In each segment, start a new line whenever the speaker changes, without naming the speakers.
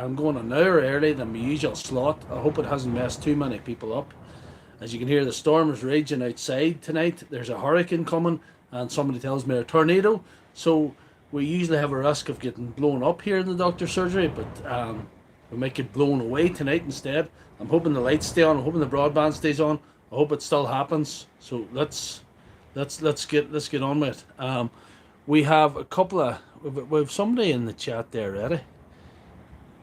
I'm going an hour early than my usual slot. I hope it hasn't messed too many people up. As you can hear, the storm is raging outside tonight. There's a hurricane coming, and somebody tells me a tornado. So we usually have a risk of getting blown up here in the doctor's surgery, but we might get blown away tonight instead. I'm hoping the lights stay on. I'm hoping the broadband stays on. I hope it still happens. So let's get on with it. We have a couple of we have somebody in the chat there already.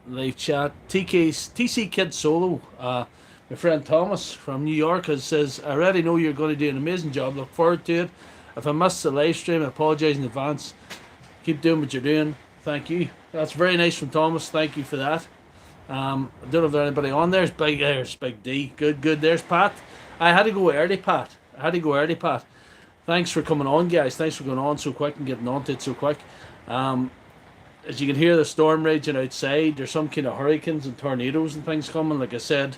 Live chat. TC Kid Solo. My friend Thomas from New York says, I already know you're going to do an amazing job. Look forward to it. If I missed the live stream, I apologise in advance. Keep doing what you're doing. Thank you. That's very nice from Thomas. Thank you for that. I don't know if there's anybody on there. There's Big D. Good. There's Pat. I had to go early, Pat. Thanks for coming on, guys. Thanks for going on so quick and getting onto it so quick. As you can hear the storm raging outside, there's some kind of hurricanes and tornadoes and things coming. Like I said,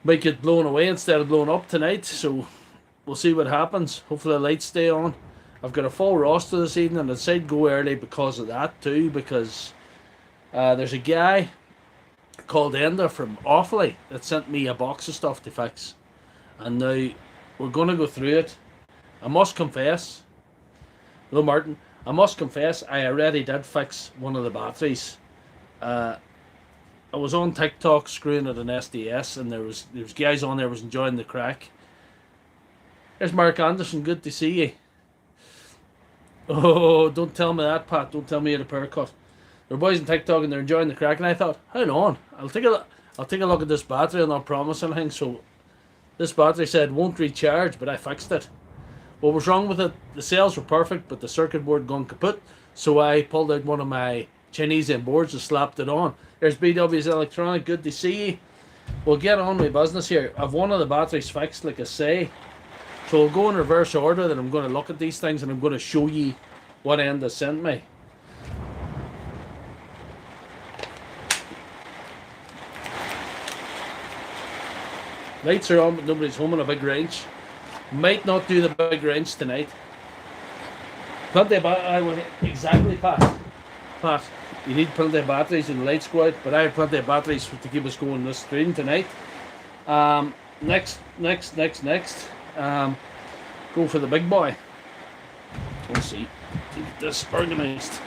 might get blown away instead of blown up tonight, so we'll see what happens. Hopefully the lights stay on. I've got a full roster this evening, and I decided to go early because of that too, because there's a guy called Enda from Offaly that sent me a box of stuff to fix, and now we're going to go through it. I must confess, hello Martin, I must confess I already did fix one of the batteries. I was on TikTok screwing at an SDS, and there was guys on there was enjoying the crack. There's Mark Anderson, good to see you. Oh, don't tell me that, Pat. Don't tell me you had a power cut. There are boys on TikTok and they're enjoying the crack, and I thought, hold on, I'll take a look at this battery and not promise anything. So this battery said won't recharge, but I fixed it. What was wrong with it? The cells were perfect, but the circuit board gone kaput. So I pulled out one of my Chinese boards and slapped it on. There's BW's Electronic, good to see you. We'll get on with business here. I've one of the batteries fixed, like I say. So we'll go in reverse order, that I'm going to look at these things and I'm going to show you what Enda sent me. Lights are on, but nobody's home on a big wrench. Might not do the big wrench tonight. Plenty of exactly, Pat. You need plenty of batteries and the lights go out, but I have plenty of batteries to keep us going this stream tonight. Next. Go for the big boy. Let's see. Get this organized.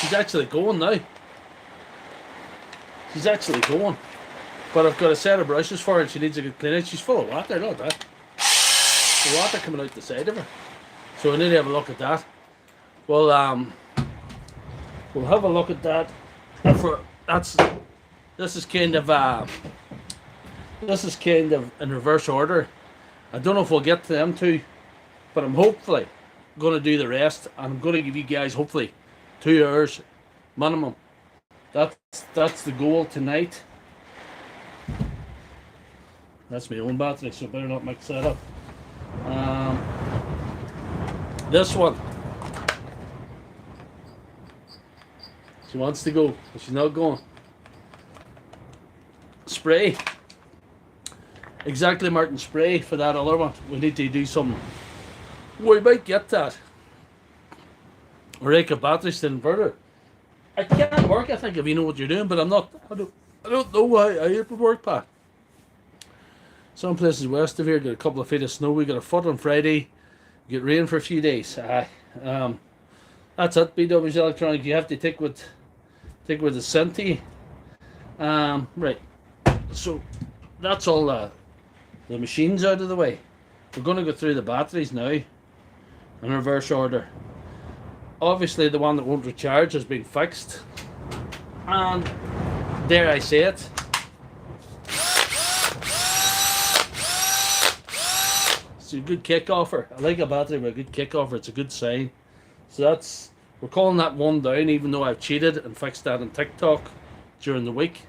She's actually going now. She's actually going. But I've got a set of brushes for her and she needs a good clean out. She's full of water, look at that. The water coming out the side of her. So I need to have a look at that. Well, we'll have a look at that. This is kind of in reverse order. I don't know if we'll get to them two, but I'm hopefully going to do the rest. I'm going to give you guys hopefully 2 hours minimum. That's the goal tonight. That's my own battery, so I better not mix that up. This one. She wants to go, but she's not going. Spray. Exactly, Martin, spray for that other one. We need to do something. We might get that. Rake a batteries to inverter. It can work, I think, if you know what you're doing, but I don't know how it would work, Pat. Some places west of here get a couple of feet of snow. We got a foot on Friday. Get rain for a few days. That's it. BW's Electronic. You have to take what is sent to you. Right. So that's all the machines out of the way. We're going to go through the batteries now in reverse order. Obviously, the one that won't recharge has been fixed, and dare I say it, it's a good kick offer. I like a battery with a good kick offer. It's a good sign. So we're calling that one down, even though I've cheated and fixed that on TikTok during the week.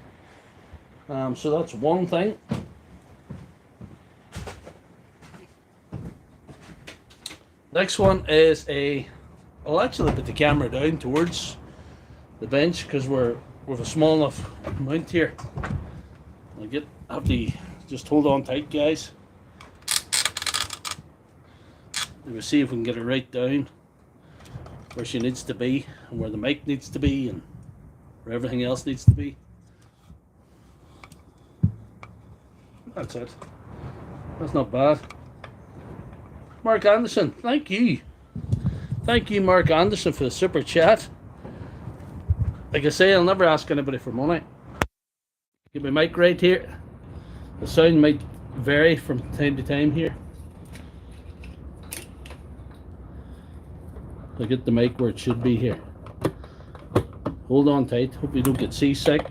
So that's one thing. Next one is I'll actually put the camera down towards the bench because we're with a small enough mount here. I have to just hold on tight, guys. We'll see if we can get it right down where she needs to be and where the mic needs to be and where everything else needs to be. That's it. That's not bad. Mark Anderson, thank you. Thank you, Mark Anderson, for the super chat. Like I say, I'll never ask anybody for money. Get my mic right here. The sound might vary from time to time here. I'll get the mic where it should be here. Hold on tight. Hope you don't get seasick.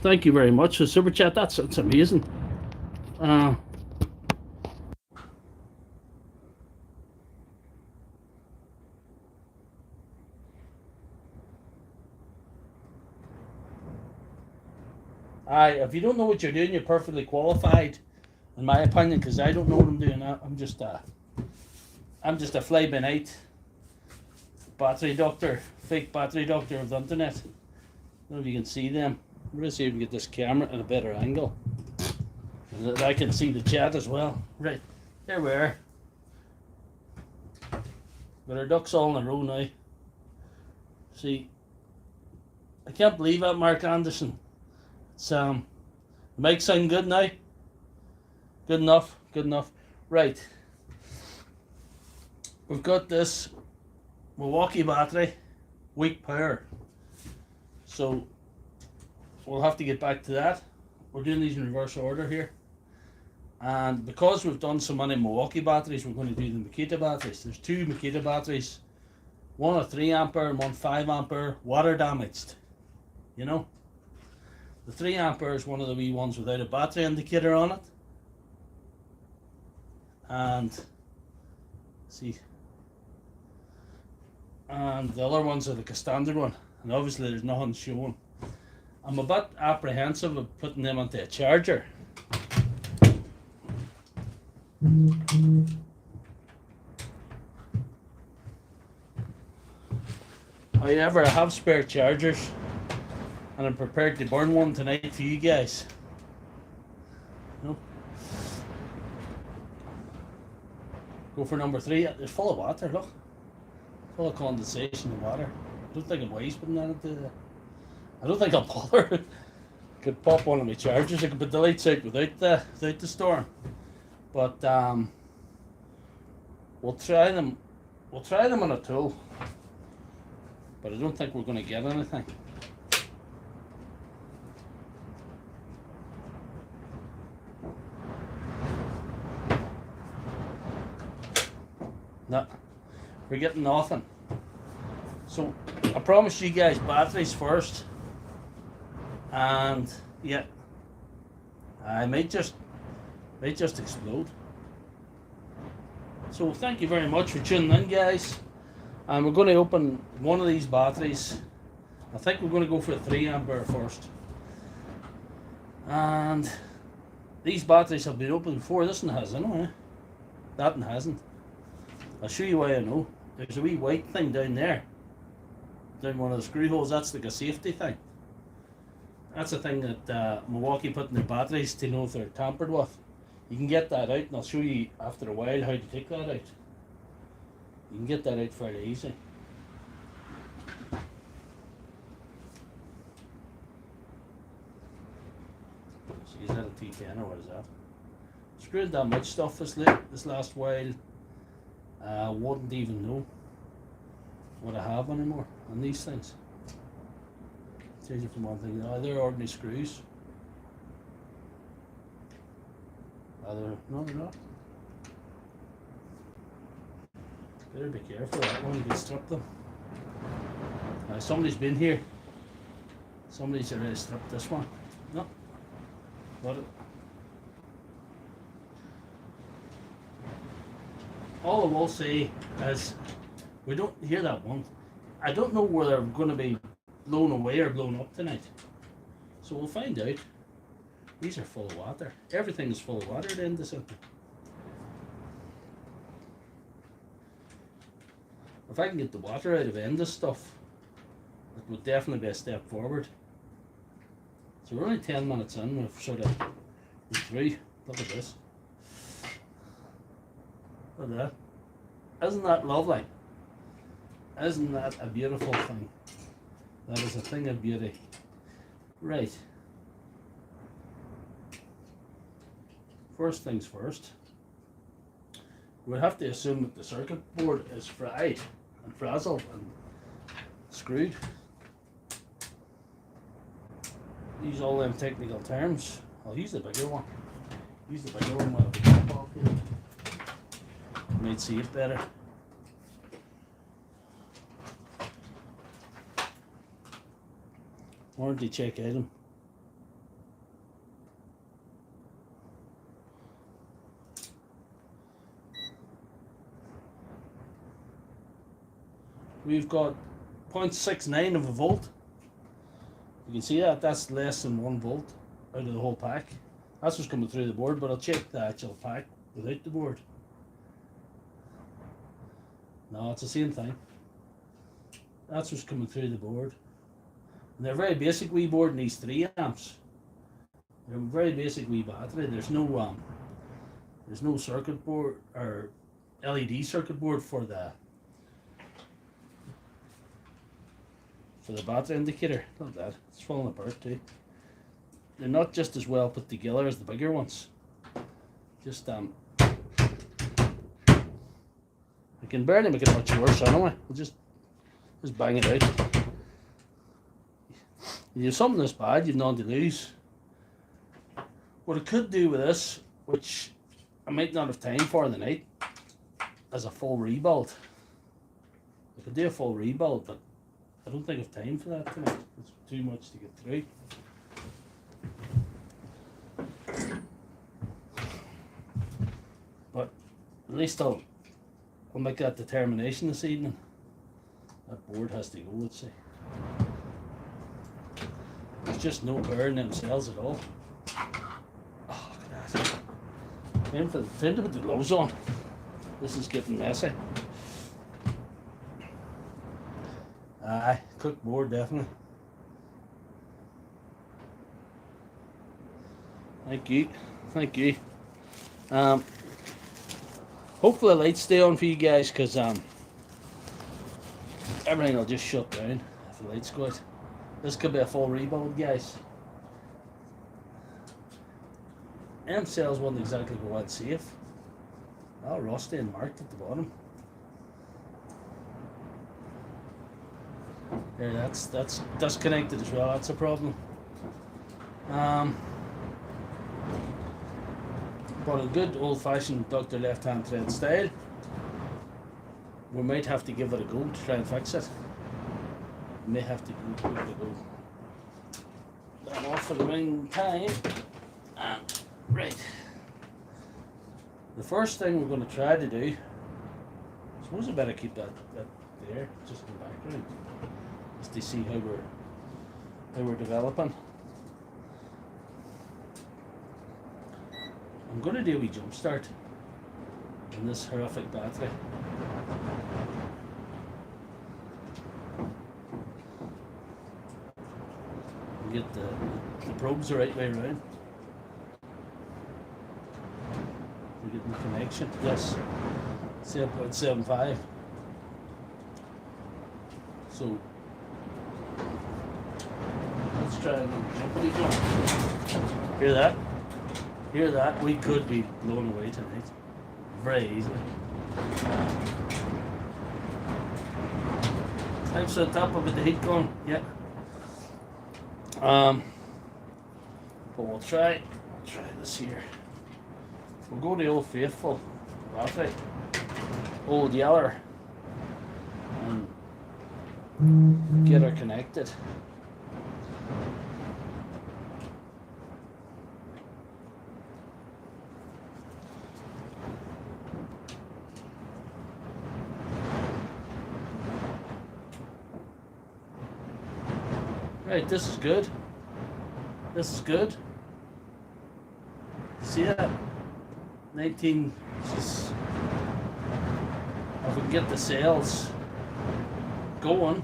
Thank you very much for the super chat. That's amazing. If you don't know what you're doing, you're perfectly qualified, in my opinion, because I don't know what I'm doing. I'm just a fly-by-night battery doctor, fake battery doctor of the internet. I don't know if you can see them. I'm going to see if we can get this camera at a better angle, and that I can see the chat as well. Right, there we are. Got our ducks all in a row now. See, I can't believe that, Mark Anderson. It's the mic sound good now? Good enough, good enough. Right. We've got this Milwaukee battery, weak power. So we'll have to get back to that. We're doing these in reverse order here. And because we've done so many Milwaukee batteries, we're going to do the Makita batteries. There's two Makita batteries. One a 3 ampere and one 5 ampere, water damaged. You know? The 3 ampere is one of the wee ones without a battery indicator on it. And see, and the other ones are like a standard one, and obviously there's nothing showing. I'm a bit apprehensive of putting them onto a charger. However, I have spare chargers, and I'm prepared to burn one tonight for you guys. No. Go for number 3. It's full of water, look. Full of condensation and water. I don't think I'm wise putting that into the... I don't think I'll bother. I could pop one of my chargers. I could put the lights out without the storm. But we'll try them. We'll try them on a tool. But I don't think we're going to get anything. No, we're getting nothing. So I promised you guys batteries first, and yeah, I might just explode. So thank you very much for tuning in, guys. And we're going to open one of these batteries. I think we're going to go for a 3 ampere first. And these batteries have been opened before. This one has, anyway. That one hasn't. I'll show you why I know. There's a wee white thing down there. Down one of the screw holes. That's like a safety thing. That's a thing that Milwaukee put in their batteries to know if they're tampered with. You can get that out, and I'll show you after a while how to take that out. You can get that out fairly easy. So is that a T10 or what is that? Screwed that much stuff this last while. Wouldn't even know what I have anymore on these things. Change it from one thing. They're ordinary screws. No, they're not. Better be careful that one, you can strip them. Somebody's been here. Somebody's already stripped this one. No. Got it. All I will say is, we don't hear that one. I don't know whether they're going to be blown away or blown up tonight. So we'll find out. These are full of water. Everything is full of water at the end of something. If I can get the water out of Enda's stuff, it would definitely be a step forward. So we're only 10 minutes in, we're sort of through. Look at this. Look at that. Isn't that lovely? Isn't that a beautiful thing? That is a thing of beauty. Right. First things first. We'll have to assume that the circuit board is fried and frazzled and screwed. Use all them technical terms. I'll use the bigger one. Use the bigger one while we top off here. Might see it better. Warranty check item. We've got 0.69 of a volt. You can see that, that's less than 1 volt out of the whole pack. That's what's coming through the board, but I'll check the actual pack without the board. No, it's the same thing. That's what's coming through the board. And they're a very basic wee board and these 3 amps. They're a very basic wee battery. There's no circuit board or LED circuit board for the battery indicator. Look at that, it's falling apart too. They're not just as well put together as the bigger ones. Just I can barely make it much worse anyway. We'll just bang it out. If you have something this bad, you've none to lose. What I could do with this, which I might not have time for tonight, is a full rebuild. I could do a full rebuild, but I don't think I have time for that tonight. It's too much to get through. But at least I'll make that determination this evening. That board has to go, let's see. There's just no power in them cells at all. Oh, look at that. Time to put the gloves on. This is getting messy. Aye, cooked board definitely. Thank you, thank you. Hopefully the lights stay on for you guys, because everything will just shut down if the lights go out. This could be a full rebuild, guys. Them cells wouldn't exactly go out safe. All rusty and marked at the bottom. There, that's disconnected as well. That's a problem. But a good old-fashioned Doctor Lefthandthread style, we might have to give it a go to try and fix it. We may have to give it a go. I'm off for the meantime. Right. The first thing we're going to try to do, I suppose I better keep that there, just in the background, just to see how we're developing. I'm going to do a wee jump start on this horrific battery. And get the probes the right way around. We're getting the connection. Yes, 7.75. So let's try and jumpity jump. Hear that? Hear that? We could be blown away tonight. Very easily. Thanks for the top of it, the heat gun. Yep. But we'll try this here. We'll go the old faithful battery, old yeller, and get her connected. Right, this is good. This is good. See that? 19. Just, if we can get the cells going,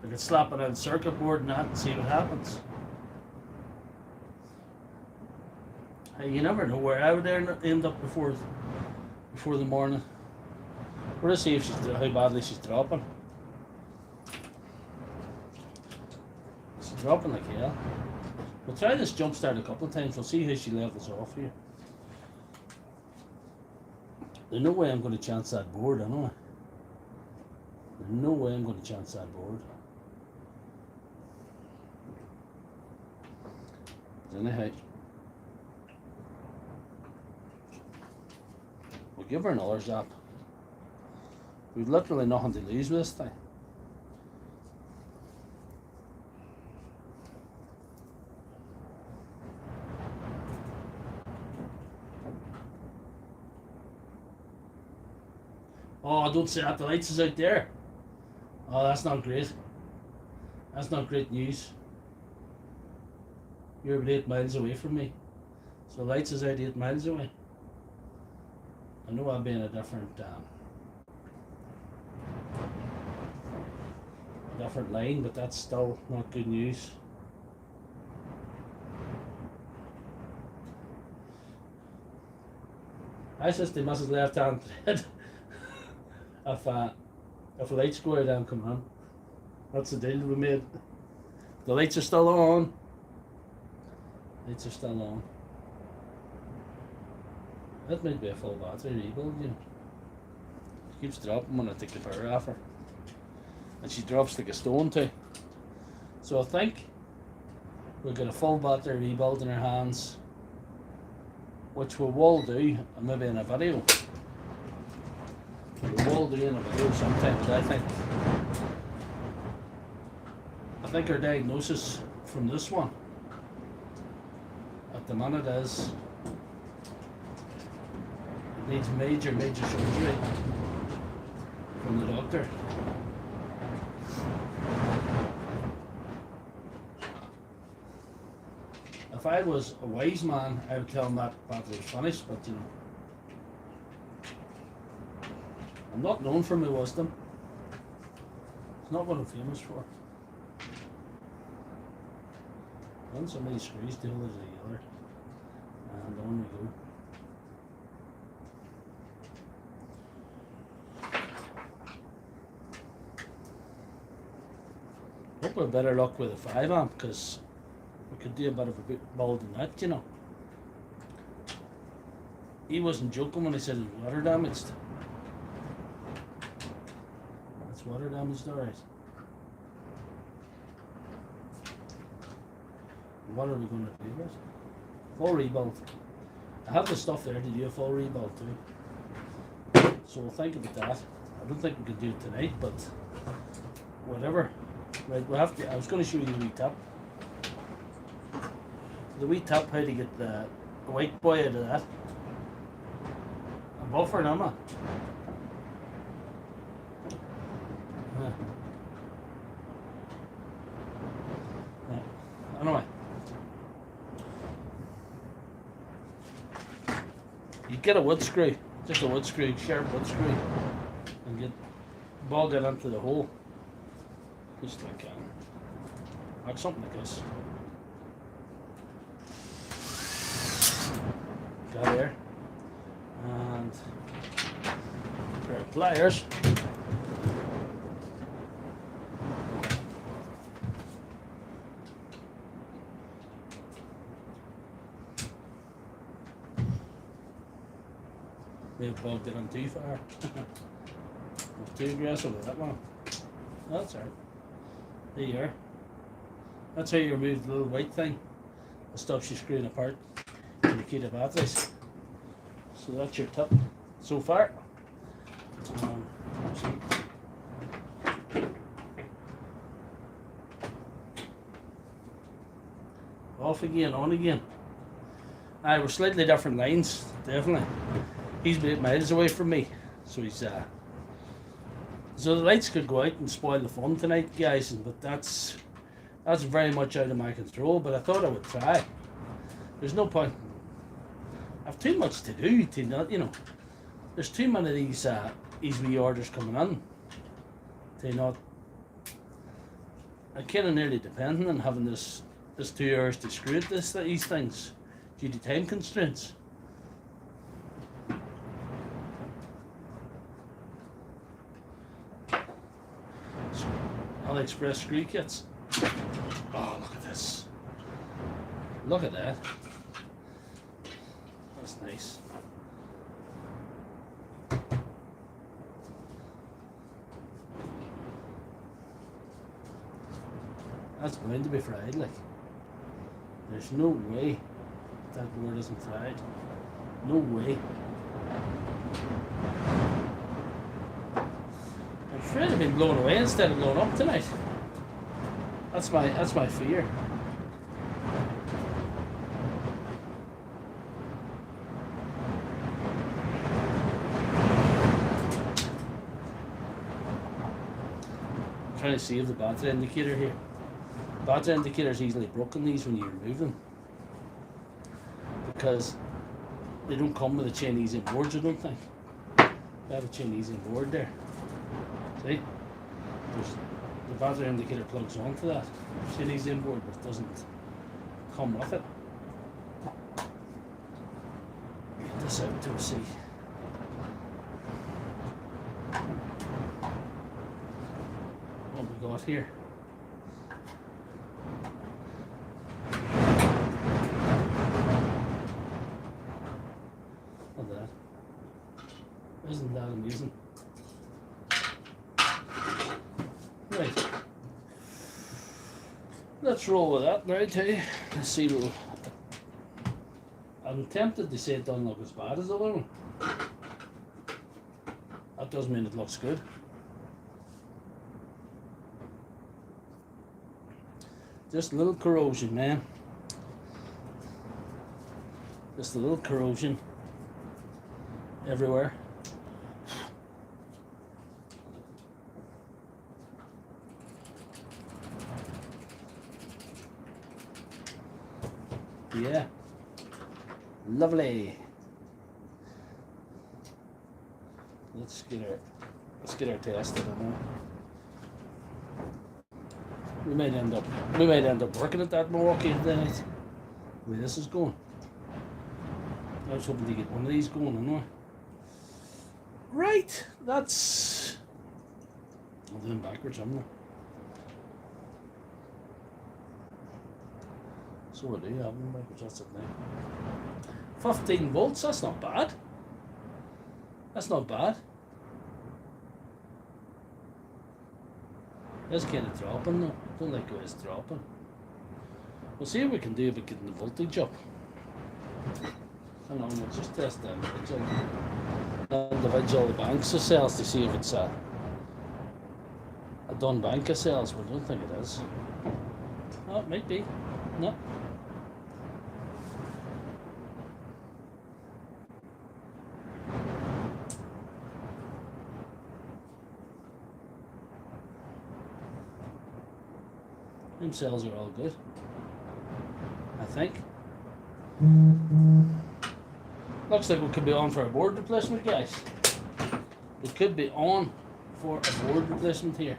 we can slap it on the circuit board and that and see what happens. Hey, you never know where I would end up before before the morning. We're gonna see if how badly she's dropping. She's dropping like hell. We'll try this jump start a couple of times. We'll see how she levels off here. There's no way I'm going to chance that board, anyway. There's no way I'm going to chance that board. Anyhow, we'll give her another zap. We've literally nothing to lose with this thing. Oh, don't say that, the lights is out there. Oh, that's not great. That's not great news. You're about 8 miles away from me. So lights is out 8 miles away. I know I'll be in a different line, but that's still not good news. I system Mrs. Lefthandthread. If lights go out, I'm coming on. That's the deal we made. The lights are still on. Lights are still on. That might be a full battery rebuild, you know. She keeps dropping when I take the power off her. And she drops like a stone too. So I think we'll get a full battery rebuild in our hands, which we will do, maybe in a video. We will do in a video sometime, but I think our diagnosis from this one at the minute is it needs major surgery from the doctor. If I was a wise man, I would tell him that battery's finished, but you know, I'm not known for my wisdom. It's not what I'm famous for. Run so many screws to hold it together, and on we go. Hope we're better luck with a 5 amp, because we could do a bit of a build in that, you know. He wasn't joking when he said it was water damaged. That's water damaged, alright. What are we going to do with it? Full rebuild. I have the stuff there to do a full rebuild too. So we'll think about that. I don't think we can do it tonight, but whatever. Right, we'll have to. I was going to show you the wee tap. The wee tap, how to get the white boy out of that. A buffer, Emma. Anyway. You get a wood screw, just a wood screw, sharp wood screw, and bog it into the hole. Just like something like this. Got there. And a pair of pliers. May have bogged it on too far. Was too aggressive with that one. That's alright. There you are. That's how you remove the little white thing that stops you screwing apart the Makita batteries. So that's your tip so far. Off again, on again. Aye, we're slightly different lines, definitely. He's about 8 miles away from me, so he's so the lights could go out and spoil the fun tonight, guys, but that's very much out of my control, but I thought I would try. There's no point. I've too much to do to not, you know, there's too many of these wee orders coming in to not. I kind of nearly depending on having this 2 hours to screw at these things due to time constraints. AliExpress screw kits. Oh, look at this. Look at that. That's nice. That's going to be fried, like. There's no way that board isn't fried. No way. I'm afraid of being blown away instead of blown up tonight. That's my fear. I'm trying to save the battery indicator here. Battery indicator is easily broken, these, when you remove them, because they don't come with a Chinese boards, I don't think. They have a Chinese board there. See? The battery indicator plugs onto that Chinese board, but it doesn't come with it. Get this out to see. What we got here? Look at that. Isn't that amazing? Right. Let's roll with that now, I tell you. Let's see what I'm tempted to say it doesn't look as bad as the other one. That doesn't mean it looks good. Just a little corrosion, man. Just a little corrosion everywhere. Yeah, lovely. Let's get our test in there. We might end up working at that Milwaukee tonight. The way this is going. I was hoping to get one of these going anyway. Right, that's. I'll do them backwards, I'm not. So I do have them backwards, that's it now. 15 volts, that's not bad. That's not bad. It's kind of dropping though. Don't like how it's dropping. We'll see what we can do about getting the voltage up. Hang on, we'll just test the individual banks of cells to see if it's a done bank of cells, but I don't think it is. Oh, it might be. No. Them cells are all good, I think. Looks like we could be on for a board replacement, guys. We could be on for a board replacement here.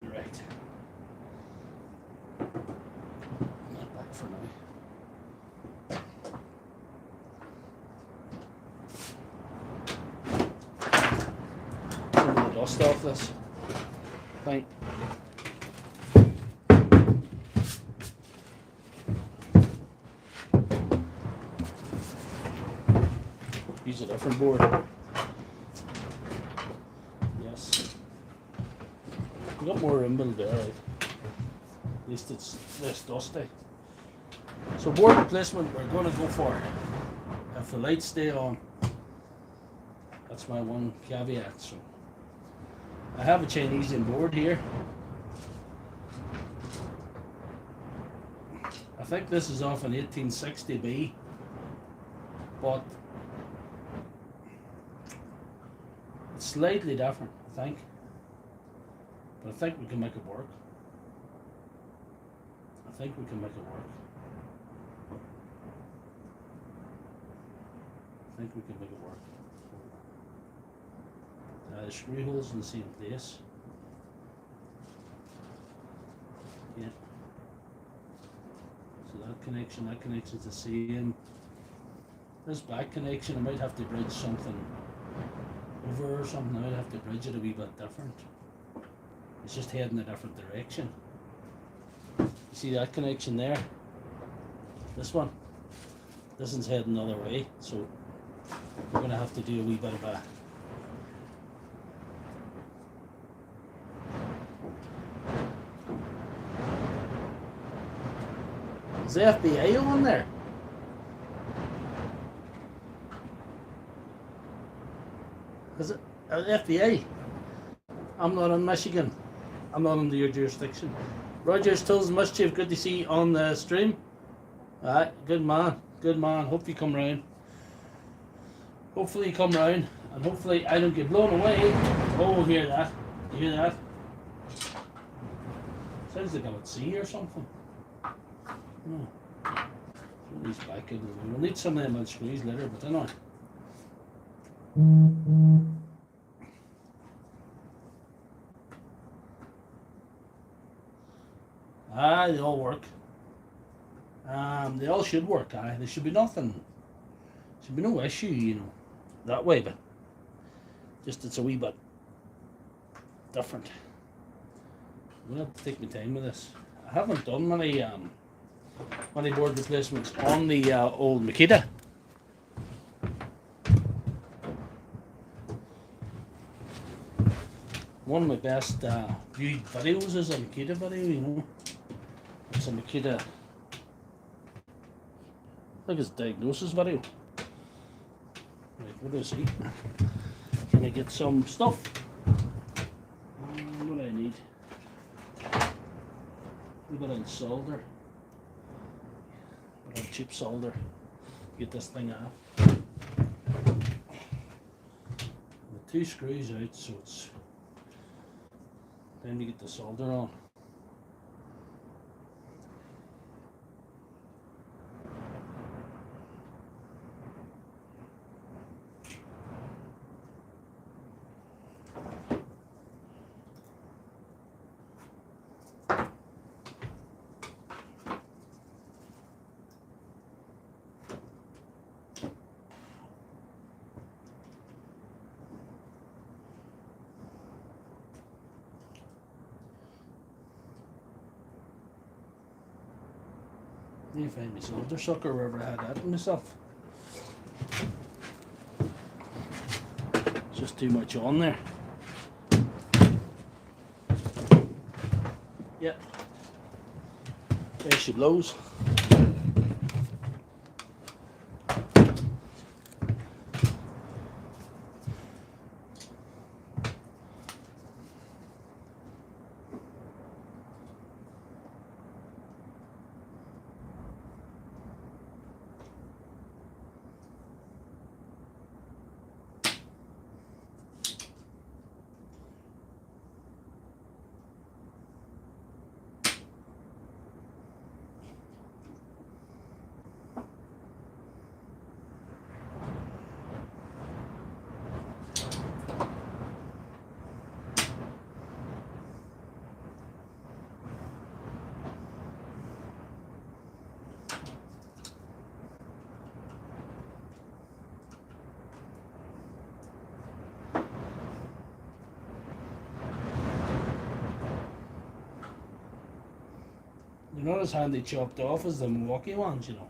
Right. Not back for now. Some of the dust off this. Right. Use a different board. Yes. We've got more room there, right? At least it's less dusty. So board replacement we're going to go for. If the lights stay on. That's my one caveat. So I have a Chinese board here. I think this is off an 1860B, but it's slightly different, I think. But I think we can make it work. I think we can make it work. I think we can make it work. The screw holes in the same place. Yeah. So that connection's the same. This back connection, I might have to bridge something over or something. I'd have to bridge it a wee bit different. It's just heading a different direction. You see that connection there? This one? This one's heading the other way, so we're going to have to do a wee bit of a Is the FBI on there? Is it FBI? I'm not in Michigan. I'm not under your jurisdiction. Rogers Tills Mischief, good to see you on the stream. Alright, good man, good man. Hope you come round. Hopefully you come round, and hopefully I don't get blown away. Oh, hear that? You hear that? Sounds like I'm at sea or something. No. These back in. We'll need some of them on screws later, but anyway. They all work. They all should work. There should be nothing. Should be no issue, you know, that way. But just it's a wee bit different. I'm gonna have to take my time with this. I haven't done many board replacements on the old Makita. One of my best viewed videos is a Makita video, you know. It's a Makita, I think it's a diagnosis video. Right, what do I see? Can I get some stuff? What do I need? A bit of solder. A bit of cheap solder. Get this thing off. The two screws out, so it's time to get the solder on. I need to find my solder sucker wherever I had that in myself. It's just too much on there. Yep. There she blows. They're not as handy chopped off as the Milwaukee ones, you know.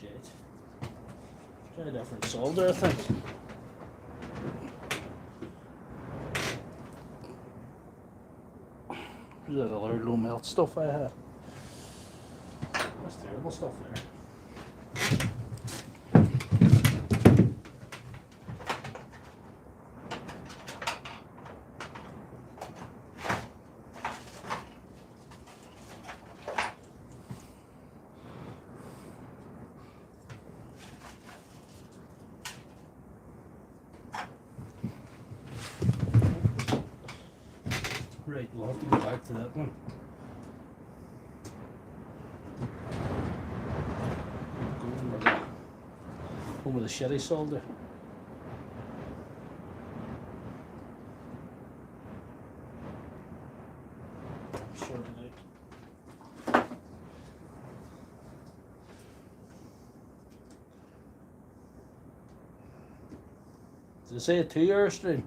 Shit. Try a different solder, I think. Where's that other low melt stuff I have? That's terrible stuff there. Right, we'll have to go back to that one. With a sherry solder. sorted out. Did I say a 2-hour stream?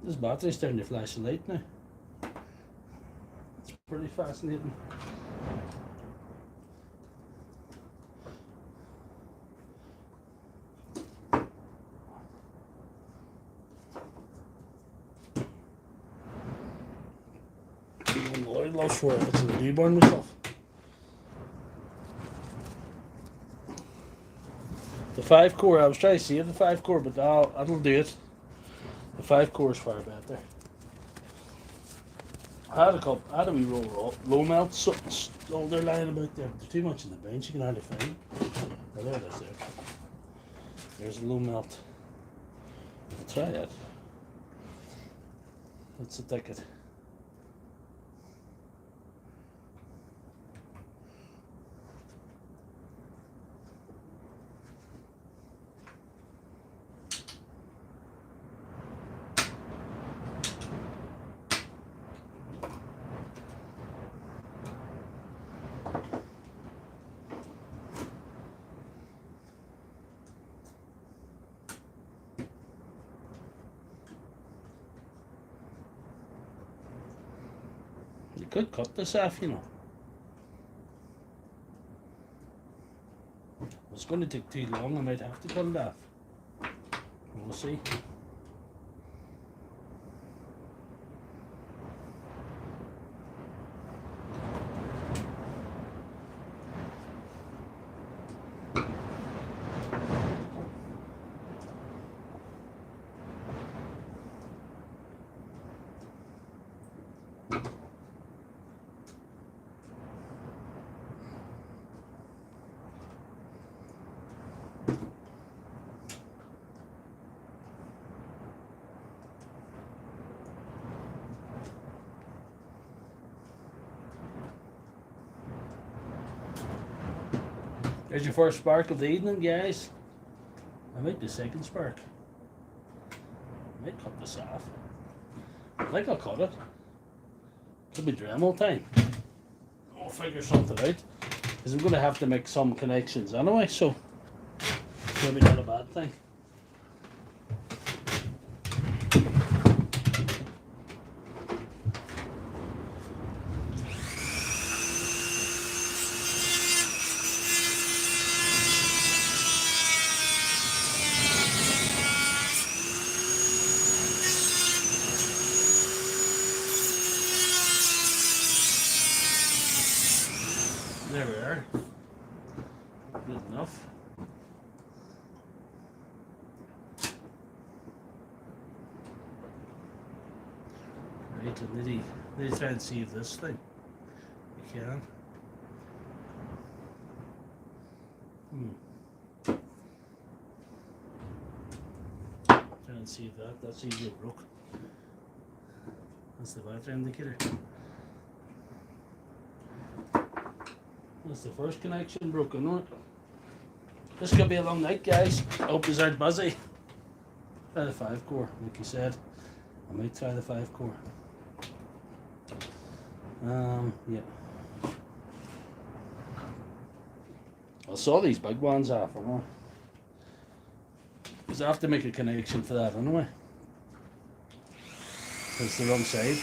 This battery's starting to flash a light now. It's pretty fascinating. I love swear it's a newborn myself. The 5-core, I was trying to save the 5-core, but that'll do it. The 5-core is far better. I had a wee roll low melt still they're lying about there. There's too much in the bench, you can hardly find. Oh, there it is there. There's a low melt. I'll try it. What's the ticket? You could cut this off, you know. If it's going to take too long, I might have to cut it off. We'll see. There's your first spark of the evening, guys. I might do second spark. I might cut this off. I think I'll cut it. Could be Dremel time. I'll figure something out. Because I'm going to have to make some connections anyway, so maybe not a bad thing. There we are. Good enough. Right, and did he try and save this thing? You can. Try and save that. That's easily broke. That's the battery indicator. That's the first connection broken on it. This could be a long night, guys. I hope you aren't busy. Try the 5-core, like you said. I might try the 5-core. Yeah. I saw these big ones off, I know. Because I have to make a connection for that anyway. It's the wrong side.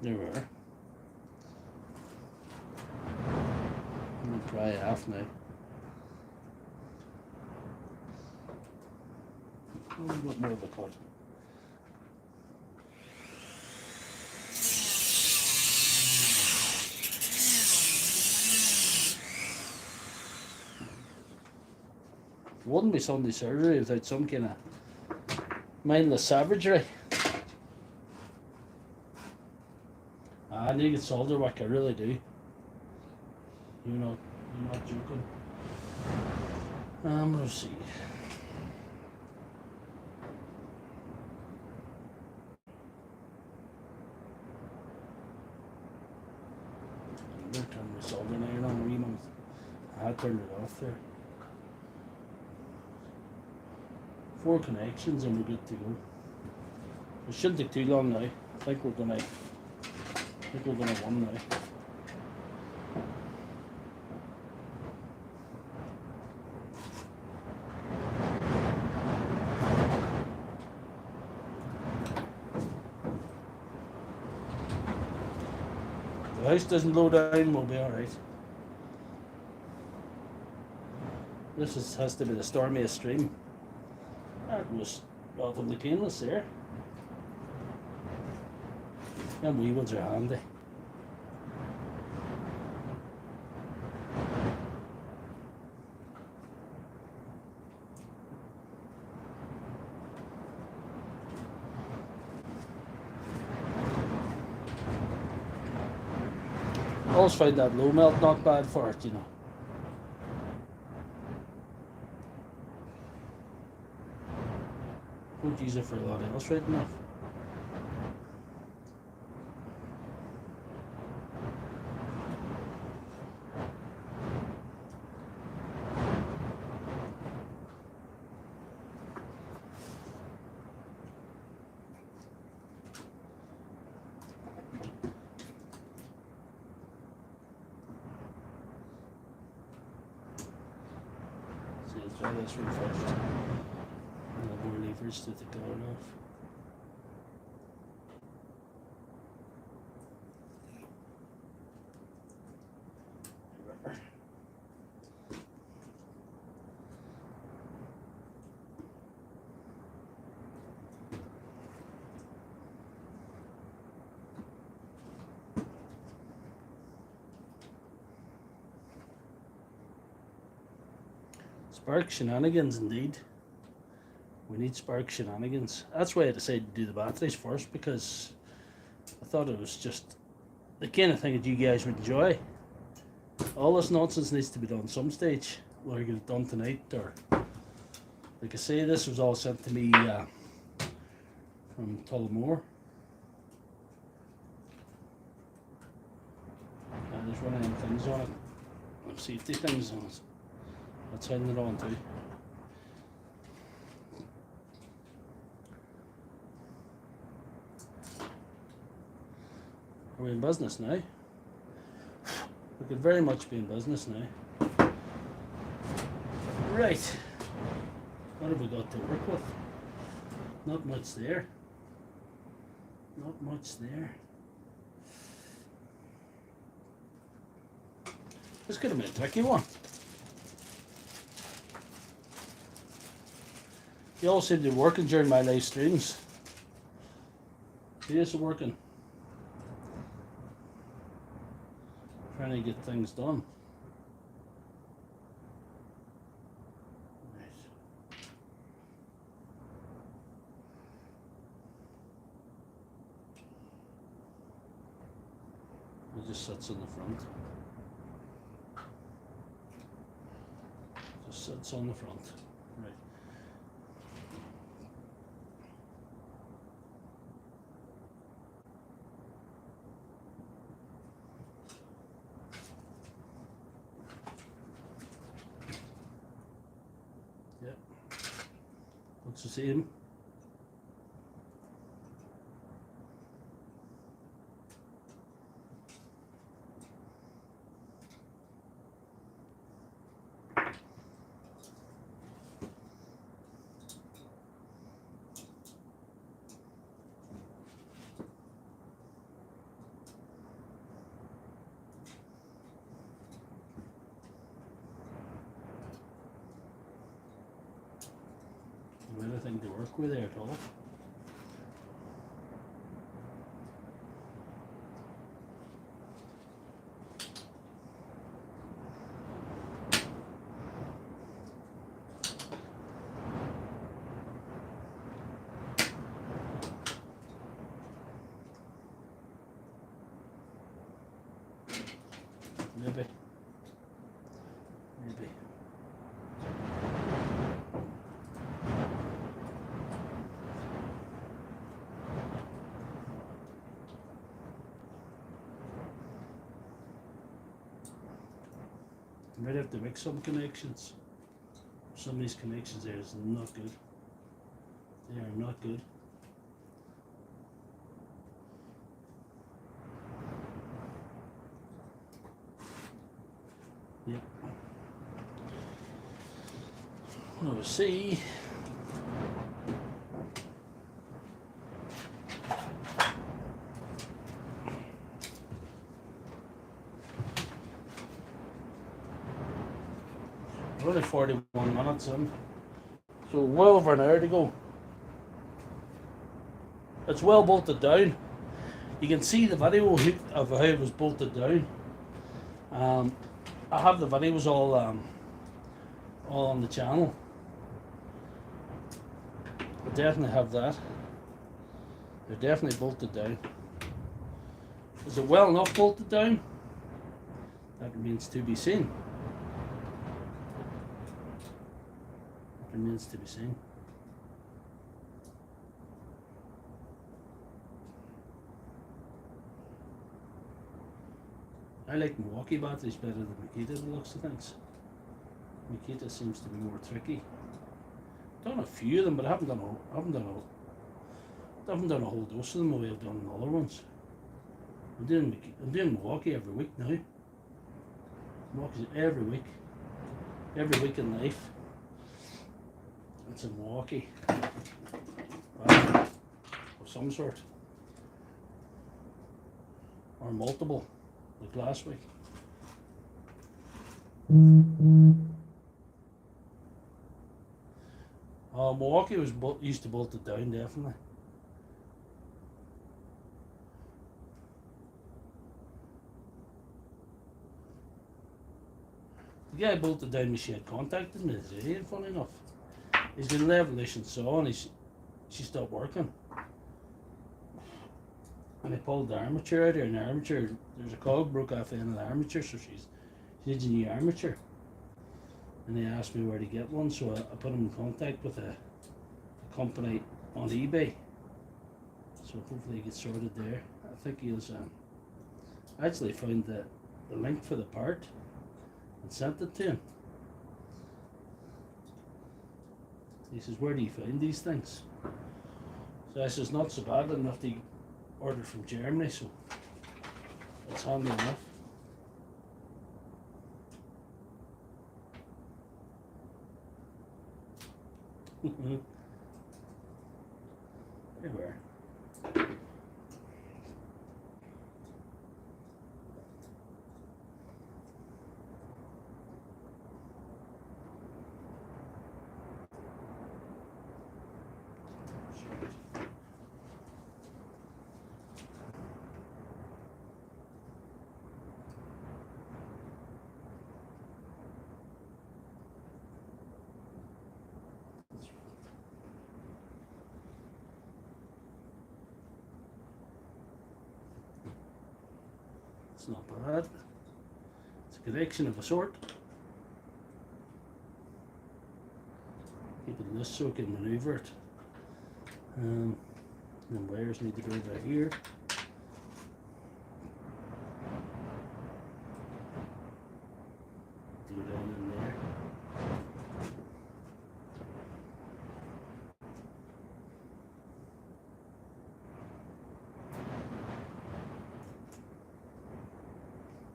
There we are. I'm going to try it half now. A little bit more of a cut. It wouldn't be Sunday surgery without some kind of Mindless savagery. I need to get solder work, I really do. You're not joking. Let's see. I'm going to turn my soldering iron on a wee moment. I turned it off there. 4 connections and we're good to go. It shouldn't take too long now. I think we're gonna run now. The house doesn't blow down, we'll be alright. This has to be the stormiest stream. That was relatively painless there. Them wee ones are handy. I always find that low melt not bad for it, you know. Won't use it for a lot else right enough. So let's try this one first. More levers to the guard off. Spark shenanigans indeed. We need spark shenanigans. That's why I decided to do the batteries first, because I thought it was just the kind of thing that you guys would enjoy. All this nonsense needs to be done some stage. Whether I get it done tonight or, like I say, this was all sent to me from Tullamore. There's one of them things on it, safety things on it. Let's hand it on too. Are we in business now? We could very much be in business now. Right. What have we got to work with? Not much there. Not much there. This could have been a tricky one. You all seem to be working during my live streams. It is working. Trying to get things done. Right. It just sits in the front. Just sits on the front. Right. Yep. Looks the same. Anything to work with there at all. maybe. I might have to make some connections. Some of these connections there is not good. They are not good. Yep. We'll see. We're only 41 minutes in, so well over an hour to go. It's well bolted down. You can see the video of how it was bolted down. I have the videos all on the channel. I definitely have that. They're definitely bolted down. Is it well enough bolted down? That remains to be seen. Remains to be seen. I like Milwaukee batteries better than Makita, the looks of things. Makita seems to be more tricky. Done a few of them, but I haven't done a whole dose of them the way I've done in other ones. I'm doing Milwaukee every week now. Milwaukee's every week in life. It's a Milwaukee of some sort, or multiple, like last week. Milwaukee was used to bolt it down, definitely. The guy bolted down my shed contacted me today, funny enough. He's been leveling saw and she stopped working. And I pulled the armature out here, and the armature, there's a cog broke off the end of the armature, so she needs a new armature. And they asked me where to get one, so I put him in contact with a company on eBay. So hopefully he gets sorted there. I think he was actually found the link for the part and sent it to him. He says, where do you find these things? So I says, not so bad, I didn't have to order from Germany, so it's handy enough. There we are. It's not bad. It's a connection of a sort. Keep it loose so we can maneuver it. And wires need to go over here. Do down in there.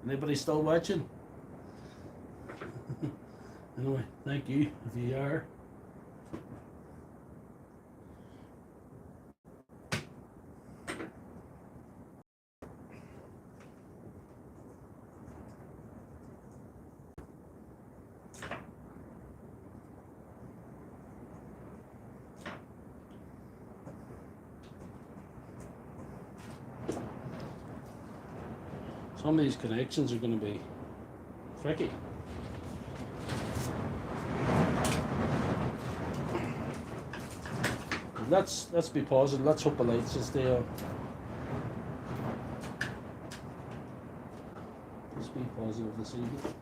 Anybody still watching? Anyway, thank you if you are. Some of these connections are going to be tricky. Let's be positive. Let's hope the lights will stay on. Let's be positive this evening.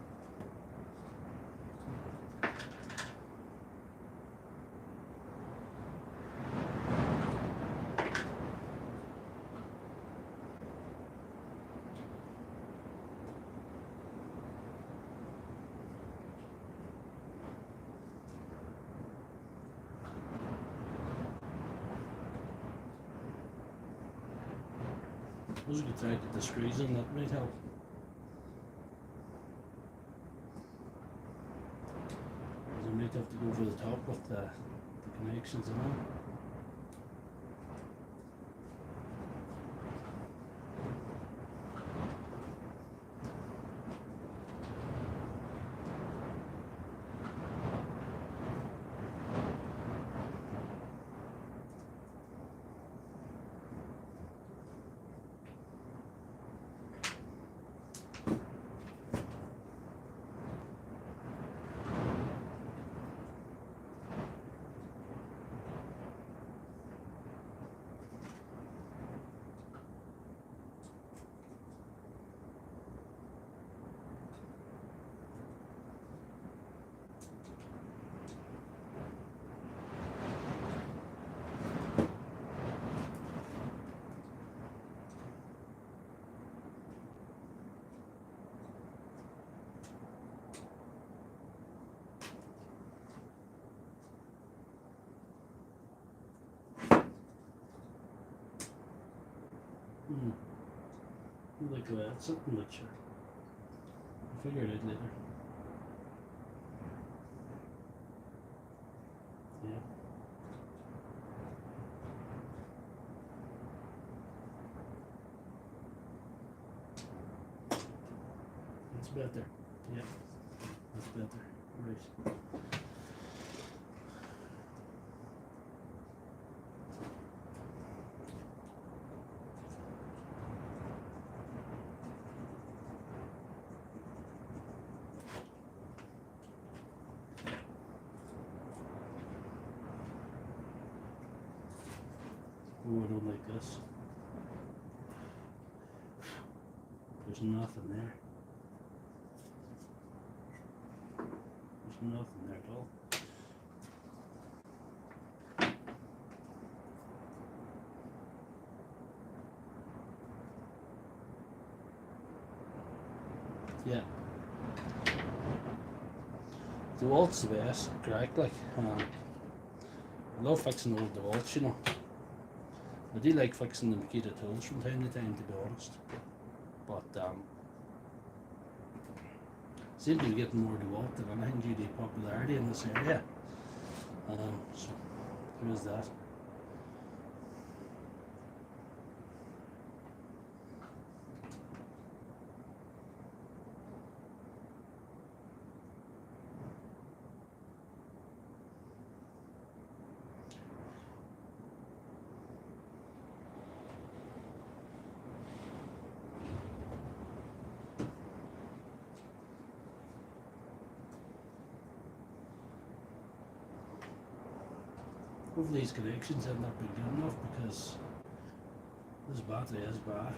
suppose we could try to get the screws in, that might help. I might have to go over the top with the connections and all. Like that, something like sure. I'll figure it out later. Yeah. That's better. Yeah. That's better. Right. Oh, I don't like this. There's nothing there. There's nothing there at all. Yeah. The DeWalt's the best, correct? Like, I love fixing old DeWalt's, you know. I do like fixing the Makita tools from time to time, to be honest. But seem to be getting more DeWalt than anything due to popularity in this area. So there is that. Hopefully these connections end up being good enough, because this battery is bad.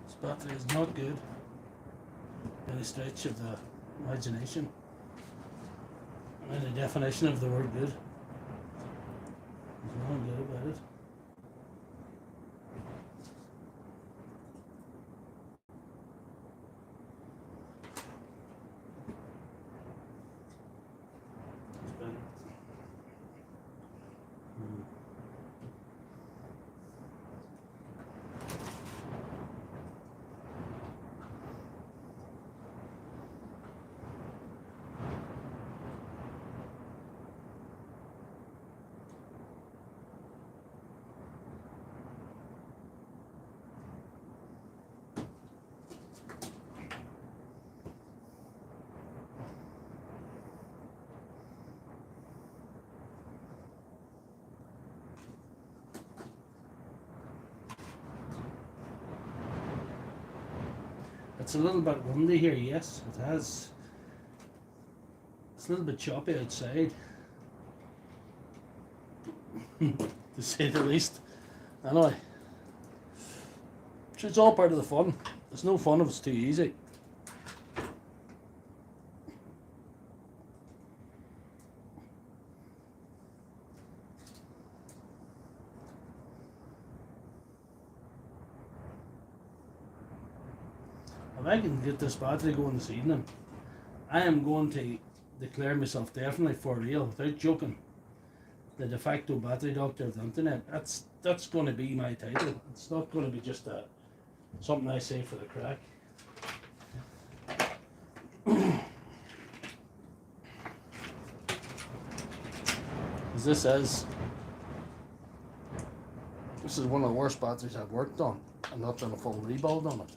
This battery is not good by any stretch of the imagination, any definition of the word good. There's nothing good about it. It's a little bit windy here, yes, it has. It's a little bit choppy outside, to say the least. Anyway, it's all part of the fun. It's no fun if it's too easy. If I can get this battery going this evening, I am going to declare myself definitely for real, without joking, the de facto battery doctor of the internet. That's going to be my title. It's not going to be just something I say for the crack. This is one of the worst batteries I've worked on. I've not done a full rebuild on it.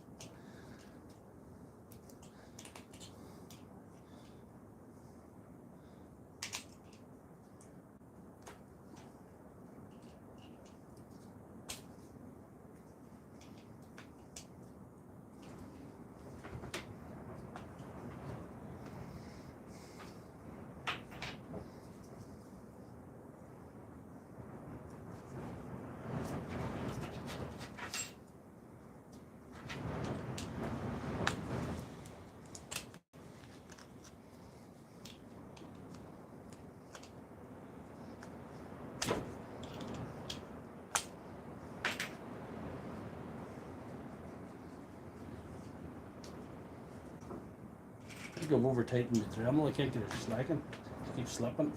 I think I've over tightened the Dremel. I can't get it slacking. It keeps slipping.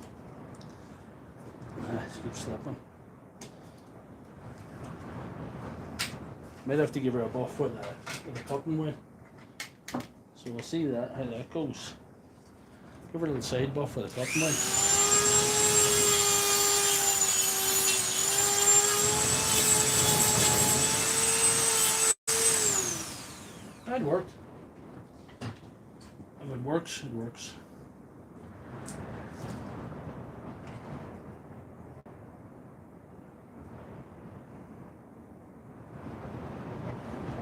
It keeps slipping. Might have to give her a buff with the cutting wheel. So we'll see how that goes. Give her a little side buff with the cutting wheel. That worked. If it works, it works.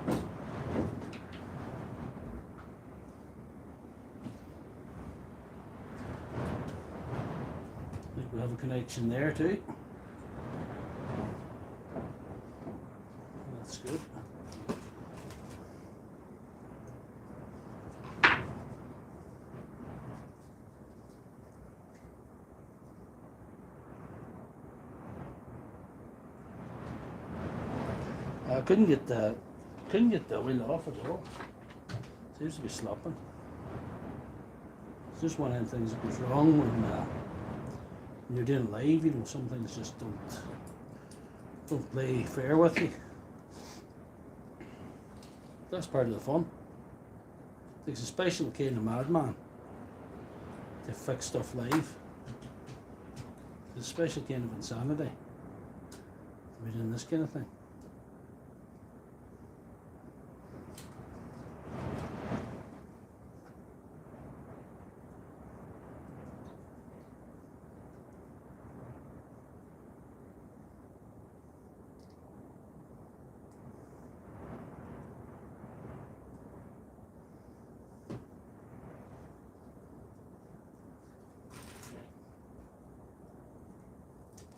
I think we have a connection there too. That's good. I couldn't get the wheel off at all. Seems to be slopping. It's just one of the things that goes wrong when you're doing it live. You know, some things just don't play fair with you. That's part of the fun. It takes a special kind of madman to fix stuff live. It's a special kind of insanity to be doing this kind of thing.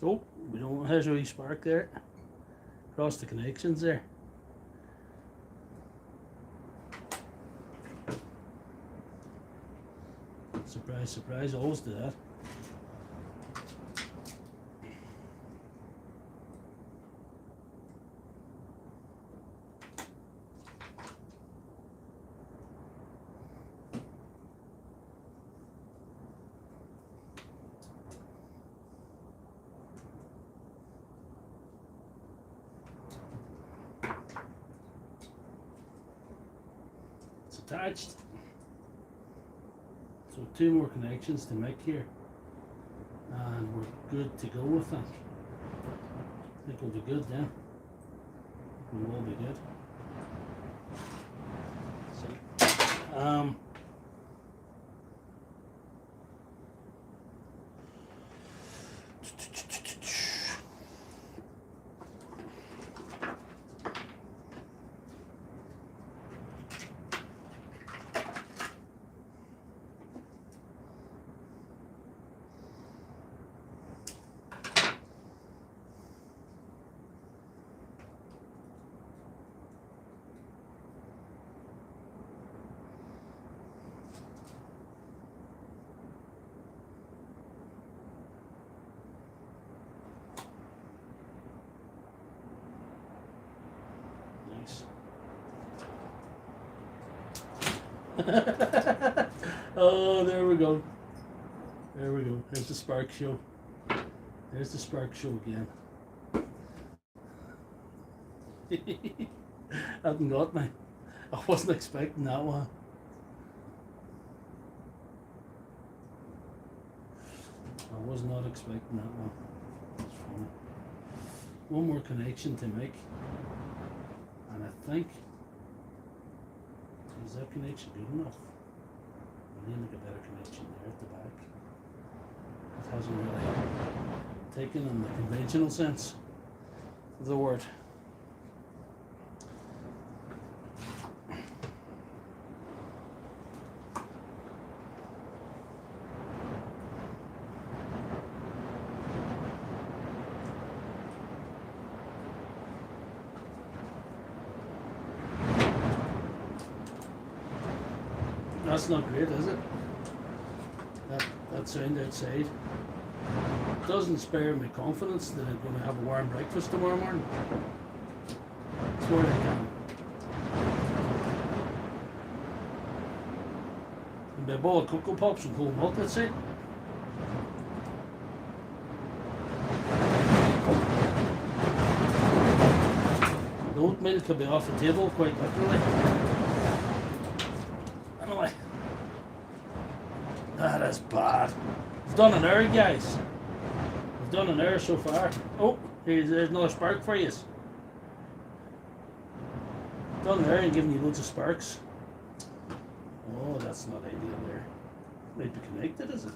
Oh, we don't have a wee spark there. Across the connections there. Surprise, surprise, always do that. Attached. So 2 more connections to make here, and we're good to go with that. I think we'll be good then. We will be good. So, oh, there we go. There we go. There's the spark show. There's the spark show again. Hadn't got me. I wasn't expecting that one. I was not expecting that one. That's funny. One more connection to make. And I think, is that connection good enough? I need to make a better connection there at the back. It hasn't really taken in the conventional sense of the word. That's not great, is it? That sound outside doesn't spare me confidence that I'm going to have a warm breakfast tomorrow morning. It's where I can. And a bowl of Cocoa Pops and cold milk, that's it. The oatmeal could be off the table quite literally. Anyway, that is bad. We've done an hour, guys. We've done an hour so far. Oh, there's another spark for you. Done an hour and giving you loads of sparks. Oh, that's not ideal there. Might be connected, is it?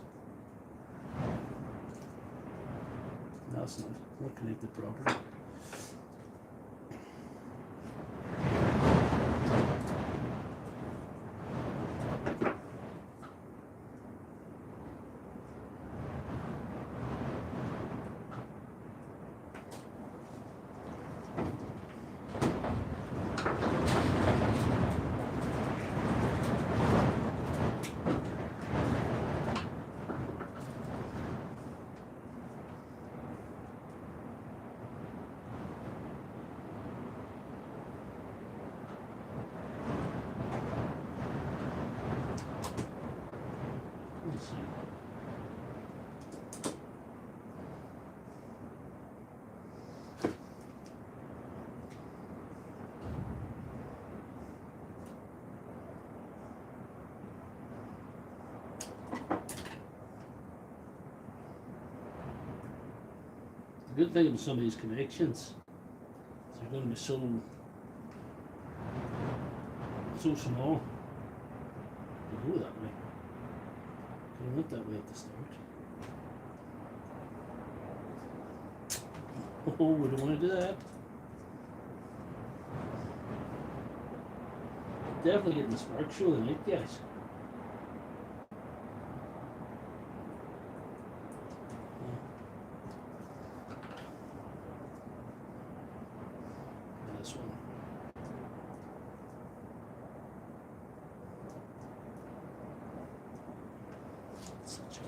No, it's not connected properly. The good thing about some of these connections is they're going to be so small. They go that way. They went that way at the start. Oh, we don't want to do that. Definitely getting the spark show tonight, guys. This one. Such a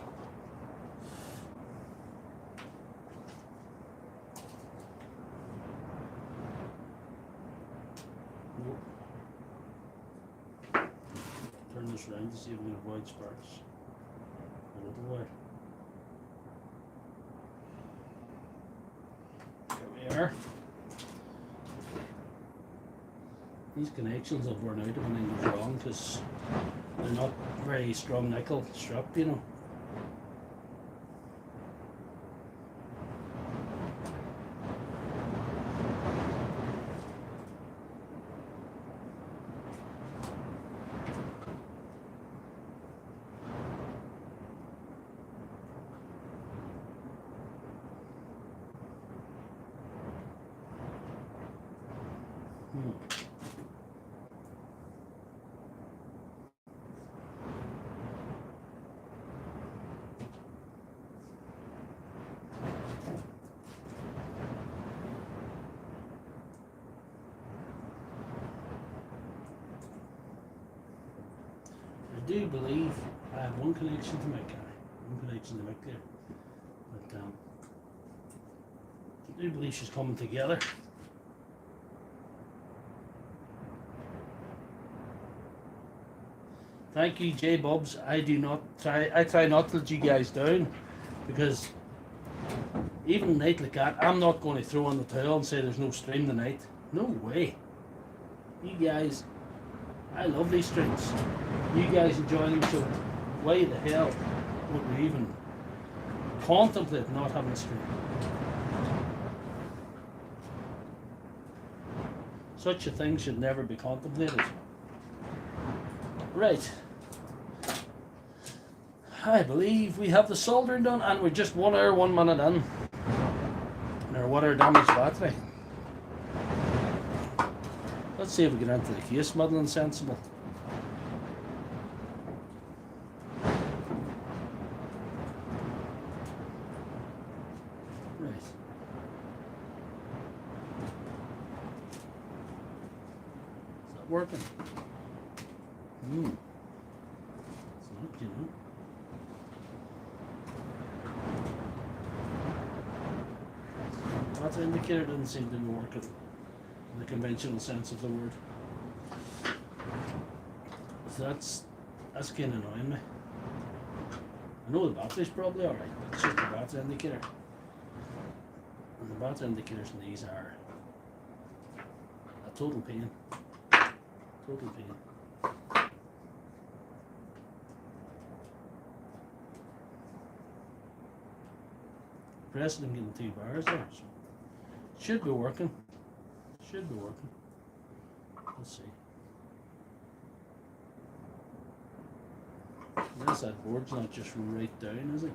nope. Turn this around to see if we can avoid sparks a little while. There we are. These connections have worn out if anything goes wrong because they're not very strong nickel strap, you know. I do believe I have one connection to make there, but I do believe she's coming together. Thank you, J Bobs. I try not to let you guys down because Even a night like that, I'm not going to throw on the towel and say there's no stream tonight. No way. You guys, I love these streams. You guys enjoy them, so why the hell would we even contemplate not having a stream? Such a thing should never be contemplated. Right. I believe we have the soldering done, and we're just 1 hour, 1 minute in. Our 1 hour damaged battery. Let's see if we get into the case, muddling sensible. Right. Is that working? It's not, you know. That indicator doesn't seem to be working in the conventional sense of the word. So that's kind of annoying me. I know the battery's probably alright, but it's just the battery indicator. And the battery indicators in these are a total pain. Total pain. Pressing and getting 2 bars there. So should be working. Should be working. Let's see. Unless that board's not just right down, is it?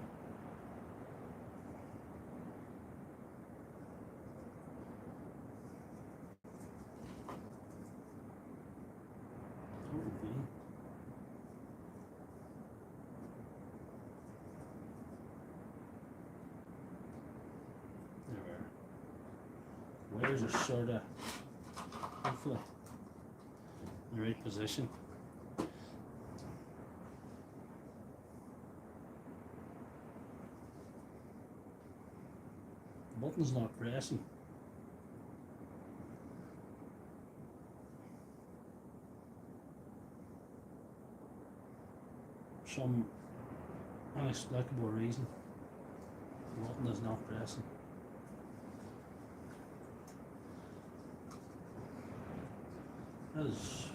Wires are sort of, hopefully, in the right position. The button's not pressing. For some inexplicable reason, the button is not pressing. That is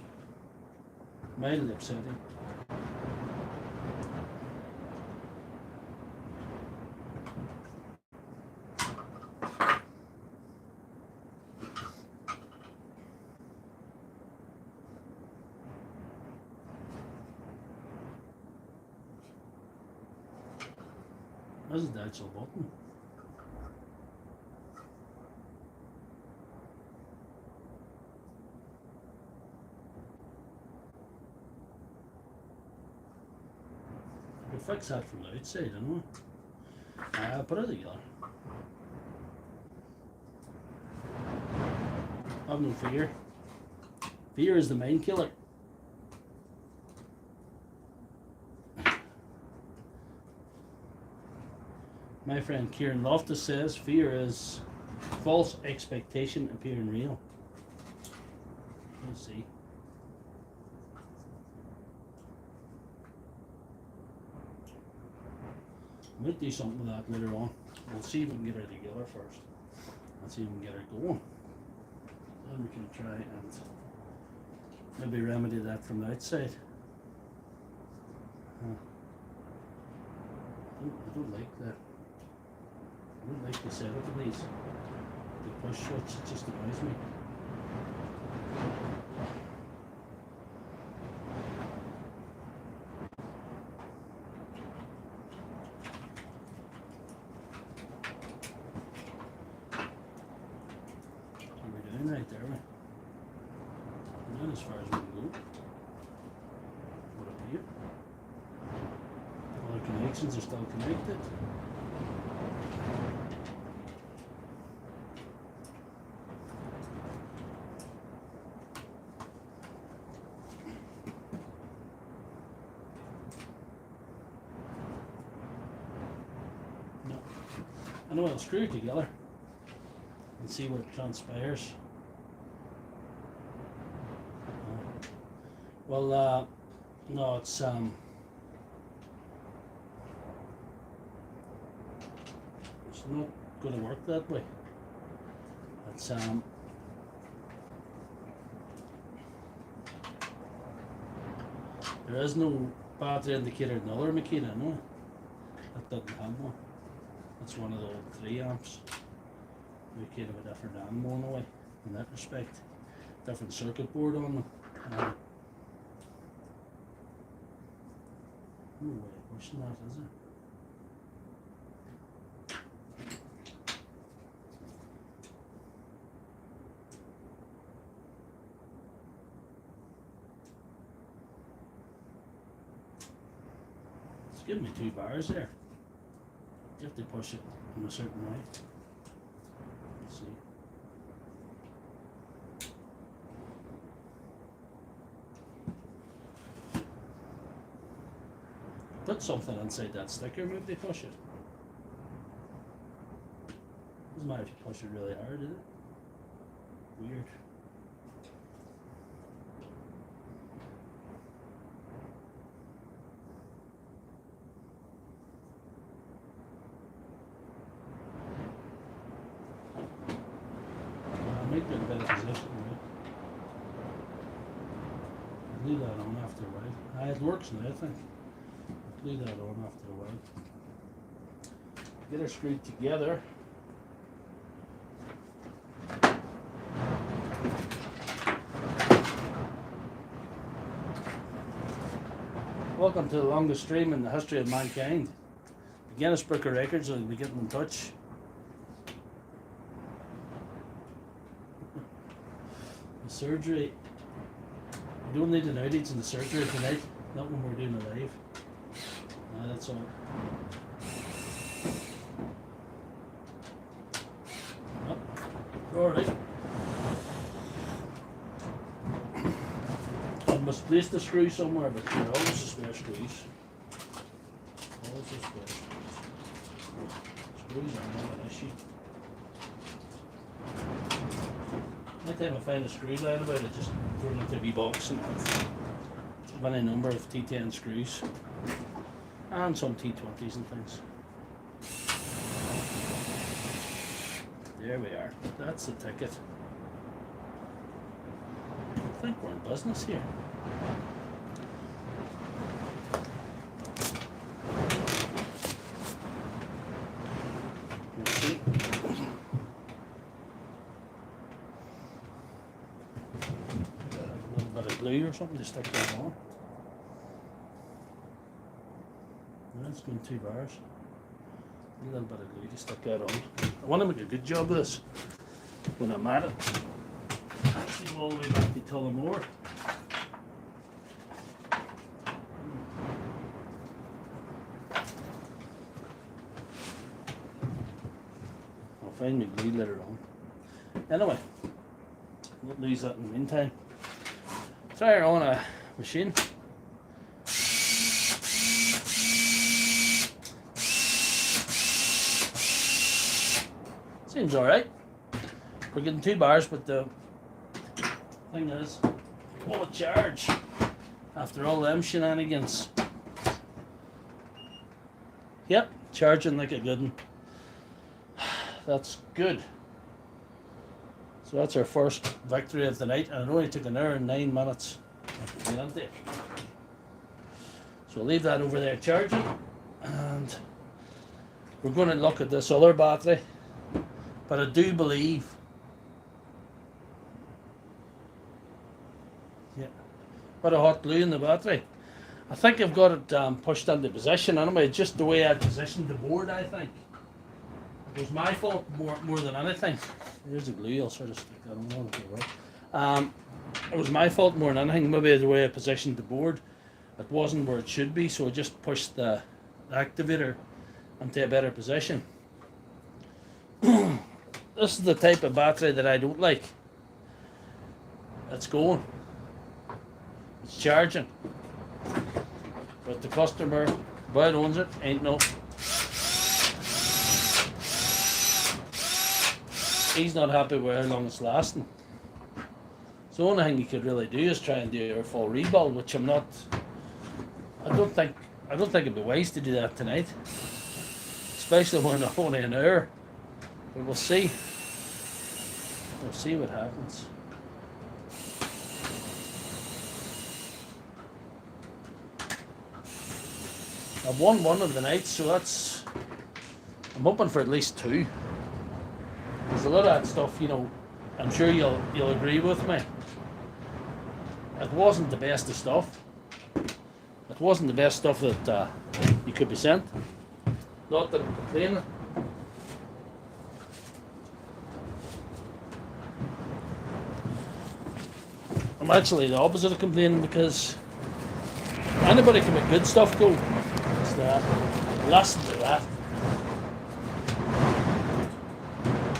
mildly upsetting. That's the actual button. Fix that from the outside, don't we? Put it together. Have no fear. Fear is the main killer. My friend Kieran Loftus says fear is false expectation appearing real. Let's see. Might do something with that later on. We'll see if we can get her together first. Let's see if we can get her going. Then we can try and maybe remedy that from the outside. I don't like that. I don't like the setup of these. The push switch, it just annoys me. Right there, and as far as we can go. What up here? All the connections are still connected. No. I know I'll screw it together and see what transpires. Well, no, it's not going to work that way. It's there is no battery indicator in the other Makita, no. That doesn't have one. It's one of the old 3 amps. Makita with a different animal in a way, in that respect. Different circuit board on them. No way of pushing that, is it? It's giving me 2 bars there. You have to push it in a certain way. Let's see. Put something inside that sticker, maybe they push it. Doesn't matter if you push it really hard, is it? Weird. Make it a better position, right? I'll leave that on after a while. It works now, I think. I'll leave that on after a while. Get her screwed together. Welcome to the longest stream in the history of mankind. The Guinness Book of Records will be getting in touch. The surgery. We don't need an outage in the surgery tonight. Not when we're doing it live. That's all. Oh, alright. I misplaced the screw somewhere, but there are always the spare screws. Always the spare screws. Screws are not an issue. Anytime I find a screw lying about it, just throw it into a wee box and have any number of T10 screws. And some T20s and things. There we are. That's the ticket. I think we're in business here. Let's see. A little bit of glue or something to stick that on. That's going 2 bars. A little bit of glue to stick that on. I want to make a good job of this when I'm at it. Actually, all the way back to Tullamore. I'll find my glue later on. Anyway, won't lose that in the meantime. Try her on a machine. Seems alright. We're getting 2 bars, but the thing is, will it charge after all them shenanigans? Yep, charging like a good one. That's good. So that's our first victory of the night, and it only took an hour and 9 minutes. So we'll leave that over there charging, and we're going to look at this other battery. But I do believe, yeah, got a hot glue in the battery. I think I've got it pushed into position anyway, just the way I positioned the board, I think. It was my fault more than anything. Here's the glue, I'll sort of stick that on. It was my fault more than anything, maybe the way I positioned the board. It wasn't where it should be, so I just pushed the activator into a better position. This is the type of battery that I don't like. It's going. It's charging. But the customer, who owns it, ain't no. He's not happy with how long it's lasting. So the only thing you could really do is try and do a full rebuild, which I'm not. I don't think it'd be wise to do that tonight. Especially when I'm only an hour. But we'll see. We'll see what happens. I've won one of the nights, so that's... I'm hoping for at least 2. There's a lot of that stuff, you know, I'm sure you'll agree with me. It wasn't the best of stuff. It wasn't the best stuff that you could be sent. Not that I'm complaining. I'm actually the opposite of complaining, because anybody can make good stuff go. It's that. Listen to that.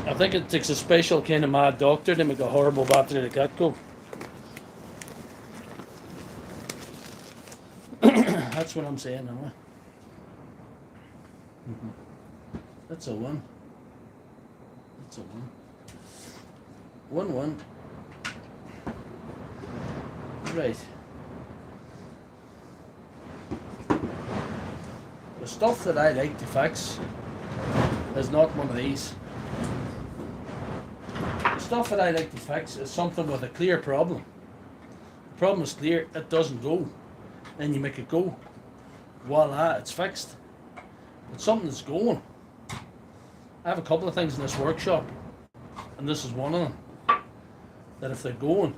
I think it takes a special kind of mad doctor to make a horrible battery like that go. That's what I'm saying, anyway. That's a 1. That's a 1. 1-1. Right. The stuff that I like to fix is not one of these. The stuff that I like to fix is something with a clear problem. The problem is clear, it doesn't go. Then you make it go. Voila, it's fixed. But something that's going. I have a couple of things in this workshop, and this is one of them, that if they're going,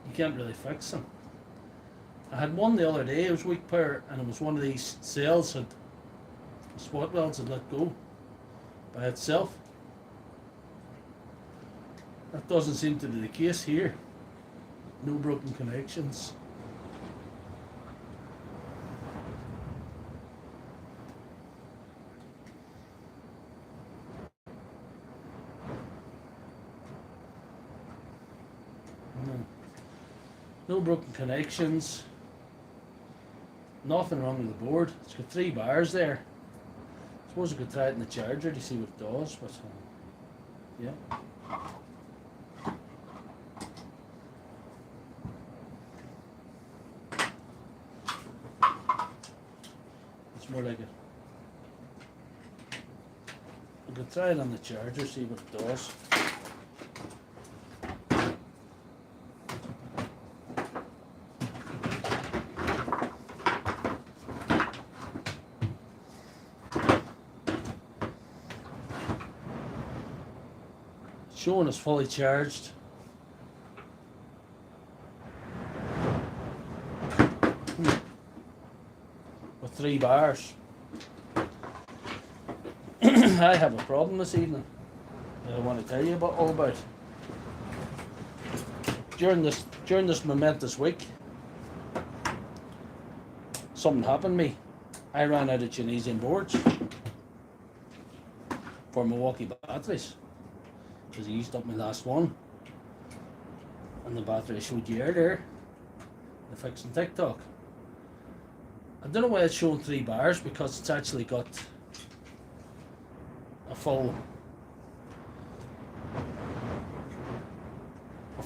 you can't really fix them. I had one the other day, it was weak power, and it was one of these cells had, the spot welds had let go by itself. That doesn't seem to be the case here. No broken connections. No broken connections. Nothing wrong with the board. It's got 3 bars there. I suppose I could try it in the charger to see what it does, but yeah. It's more like it. I could try it on the charger, see what it does. Showing is fully charged. With 3 bars. I have a problem this evening that I want to tell you all about. During this momentous week, something happened to me. I ran out of Tunisian boards for Milwaukee batteries, because I used up my last one, and the battery I showed you earlier, the fixing TikTok. I don't know why it's showing 3 bars, because it's actually got a full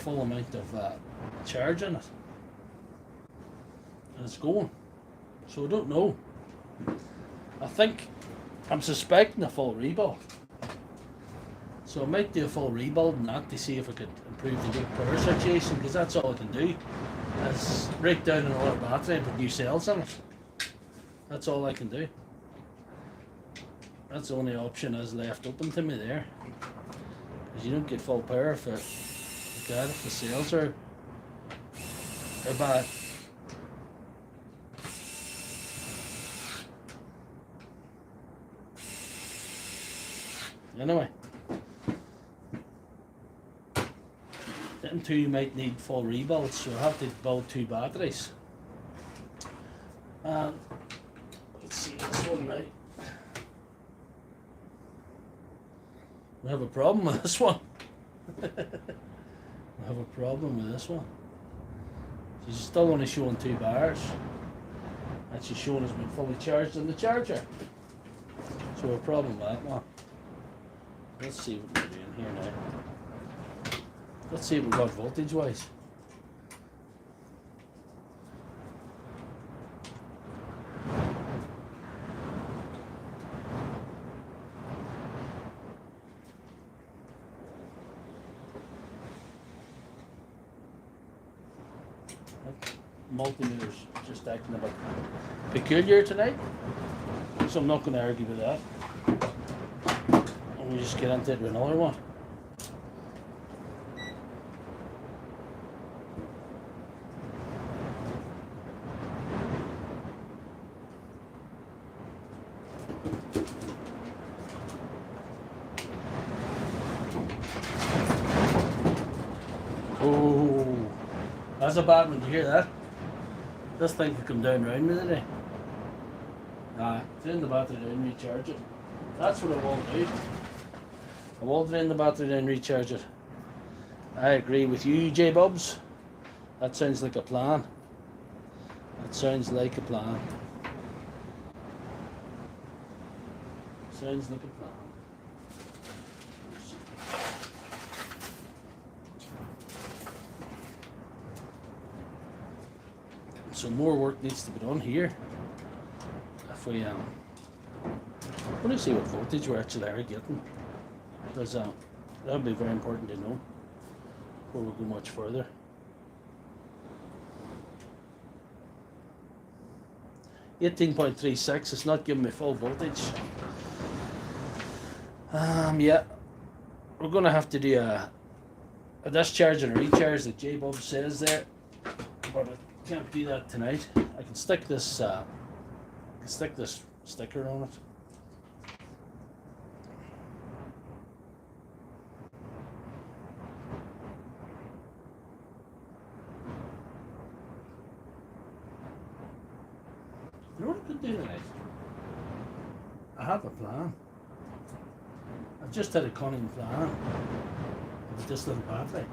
amount of charge in it, and it's going. So I don't know. I'm suspecting a full rebuild. So I might do a full rebuild and that to see if I could improve the weak power situation, because that's all I can do, is break down another battery and put new cells in it. That's all I can do. That's the only option is left open to me there, because you don't get full power if the cells are bad. Anyway, them 2 might need full rebuilds, so I have to build 2 batteries. Let's see this one now. We have a problem with this one. We have a problem with this one. She's still only showing 2 bars. And she's showing has been fully charged in the charger. So a problem with that one. Let's see what we're doing here now. Let's see what we got voltage wise. That multimeter's just acting a bit peculiar tonight, so I'm not going to argue with that. And we just get into it with another one. Oh, that's a bad one. Did you hear that? This thing could come down round me today. Drain the battery down, recharge it. That's what I will do. I will drain the battery down, recharge it. I agree with you, J-Bubs. That sounds like a plan. That sounds like a plan. Sounds like a plan. So more work needs to be done here. If we let me see what voltage we're actually getting. Because that would be very important to know before we go much further. $18.36. It's not giving me full voltage. Yeah, we're gonna have to do a discharge and a recharge that J-Bub says there, but I can't do that tonight. I can stick this sticker on it. You know what I could do tonight? I have a plan. I've just had a cunning plan with this little battery.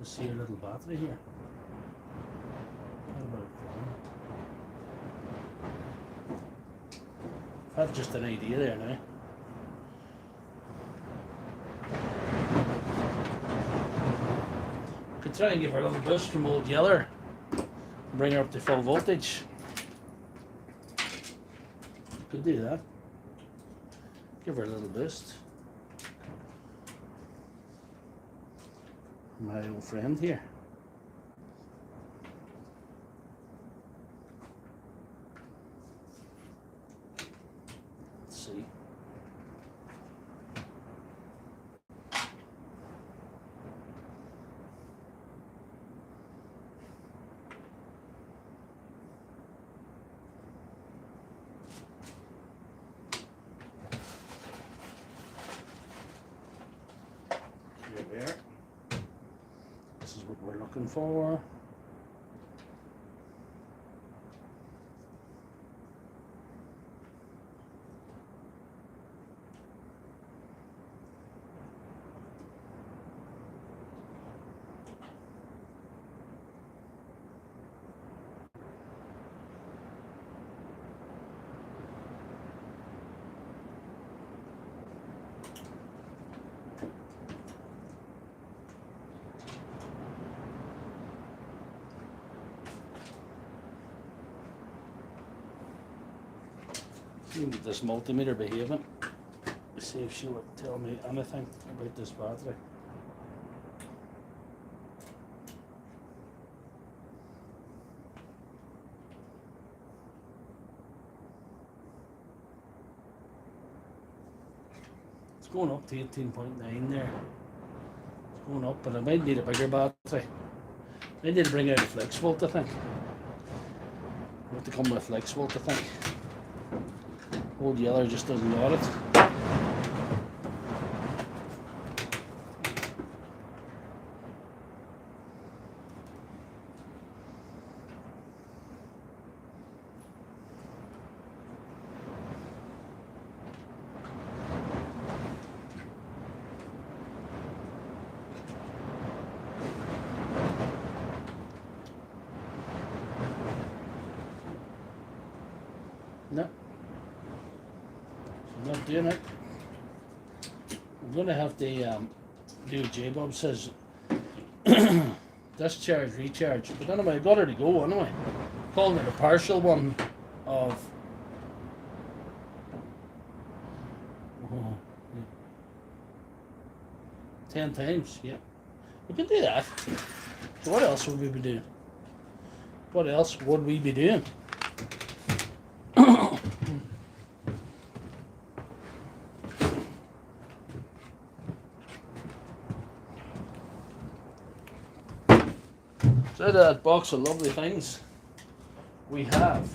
Just see a little battery here. What about a plan? I've just an idea there now. Could try and give her a little boost from old Yeller. Bring her up to full voltage. Could do that. Give her a little boost. My old friend here. Let's see. There. This is what we're looking for. Look at this multimeter behaving. Let's see if she would tell me anything about this battery. It's going up to 18.9 there. It's going up, but I might need a bigger battery. I need to bring out a flex volt, I think. I have to come with a flex volt, I think. Old Yeller just doesn't got it. No. Not doing it. I'm going to have to do what J-Bob says. Discharge, recharge. But anyway, I got her to go anyway. Calling it a partial one of 10 times, yeah. We can do that. So what else would we be doing? What else would we be doing? So that box of lovely things we have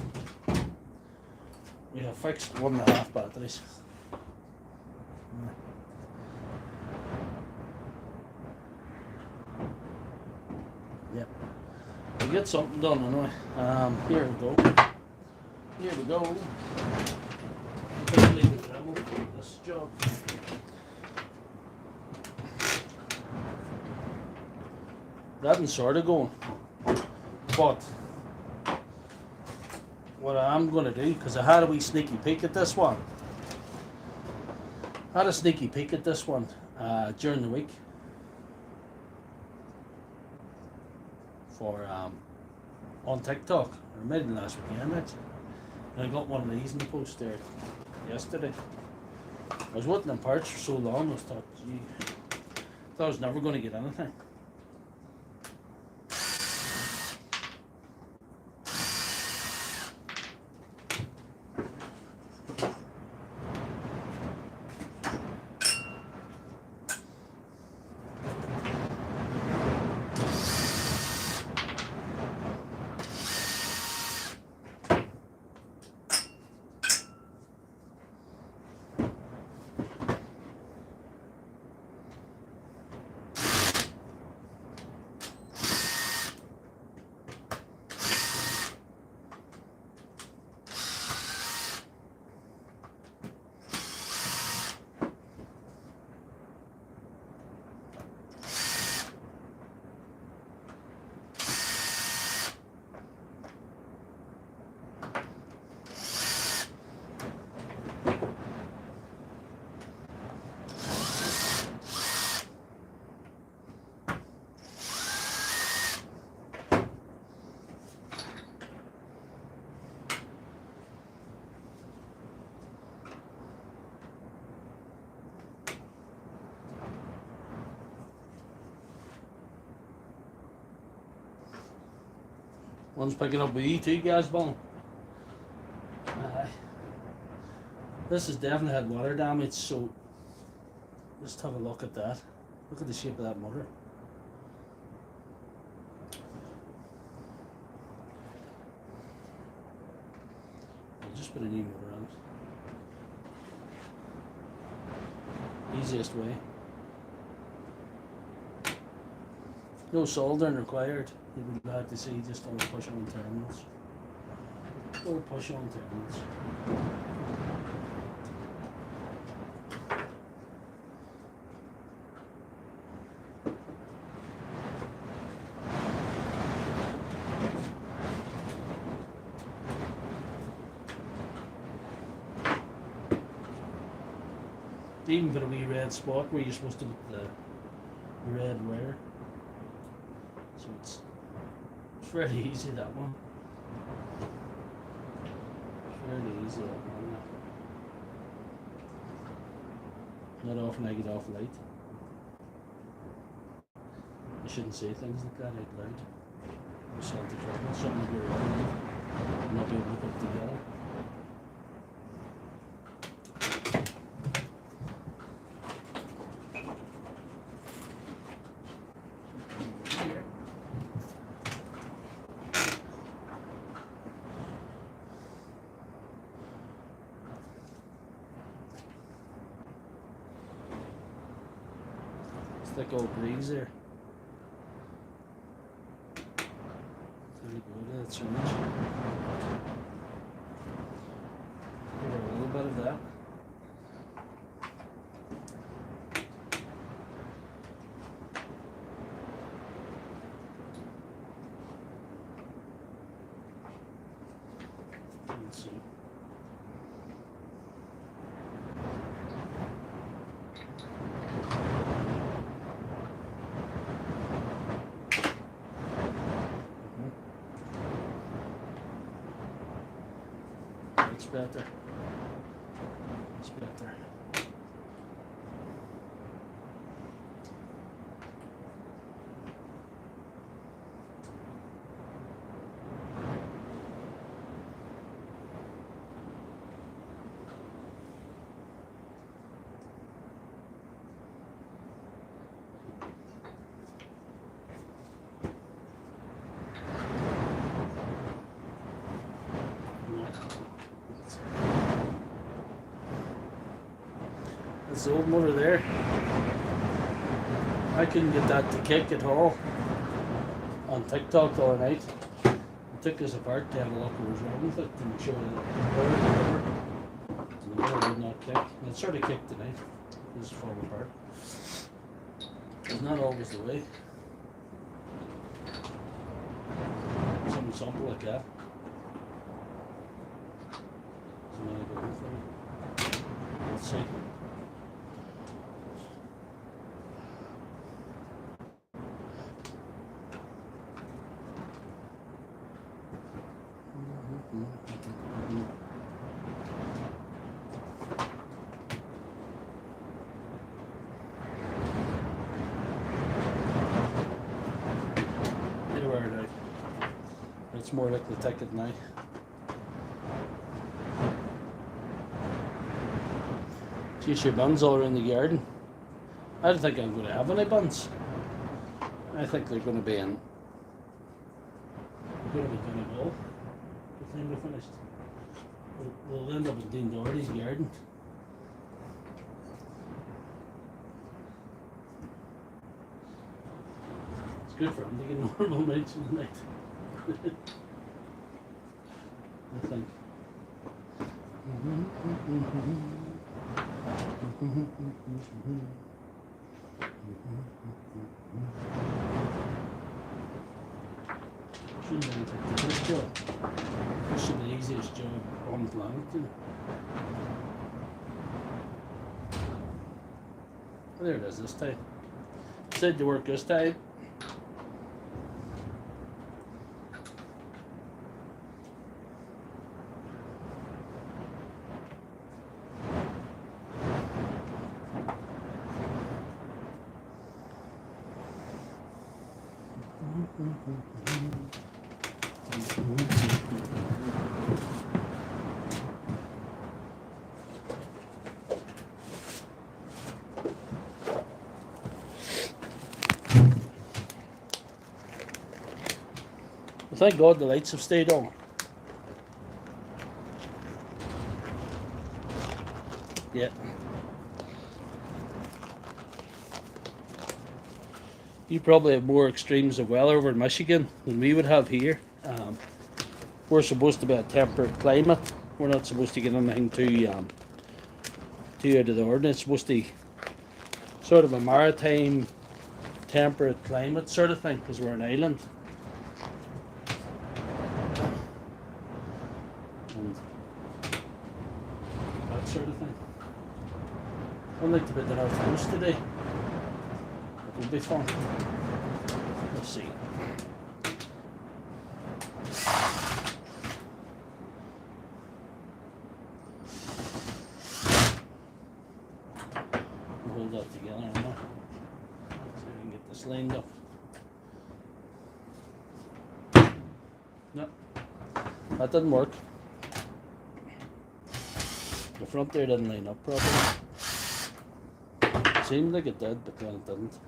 fixed 1.5 batteries. Yep. We get something done anyway. Here we go. Here we go. This job. That and sort of going. But what I'm going to do, because I had a wee sneaky peek at this one. I had a sneaky peek at this one during the week for on TikTok, or maybe last weekend actually. And I got one of these in the post there yesterday. I was waiting in parts for so long, I thought, gee, I thought I was never going to get anything. One's picking up with you too, guys, Bone. This has definitely had water damage, so just have a look at that. Look at the shape of that motor. I'll just put a new motor on it. Easiest way. No soldering required. You would like to see just on push on terminals. Or push on terminals. They even got a wee red spot where you're supposed to put the red wire. So it's fairly easy, that one. Fairly easy, that one. Not often I get off light. I shouldn't say things like that out loud. Yourself to trouble, something to be around and not be able to put it together. Thick old breeze there. There you go, that's so much. Give her a little bit of that. Let's see. It's better. It's better. Okay. That's the old motor there. I couldn't get that to kick at all on TikTok the other night. I took this apart to have a look what was wrong with it to make sure that the motor would not kick. And it sort of kicked tonight. It just fall apart. It's not always the way. Something simple like that. Let's see. It's more like the ticket now. Geez, your buns all around the garden. I don't think I'm going to have any buns. I think they're going to be in. They're going to be kind of dull. The time we're finished. We'll end up in Dean Doherty's garden. It's good for him to get normal nights in the night. I think. Shouldn't really take this job. This should be the easiest job on the planet, you know. There it is this time. Said to work this time. Thank God the lights have stayed on. Yeah. You probably have more extremes of weather over in Michigan than we would have here. We're supposed to be a temperate climate. We're not supposed to get anything too out of the ordinary. It's supposed to be sort of a maritime temperate climate sort of thing because we're an island. And that sort of thing. I'd like to be at the North Coast today. It would be fun. Let's see. We'll hold that together now. So we can get this lined up. No, that didn't work. The front there didn't line up properly. It seemed like it did, but then it didn't.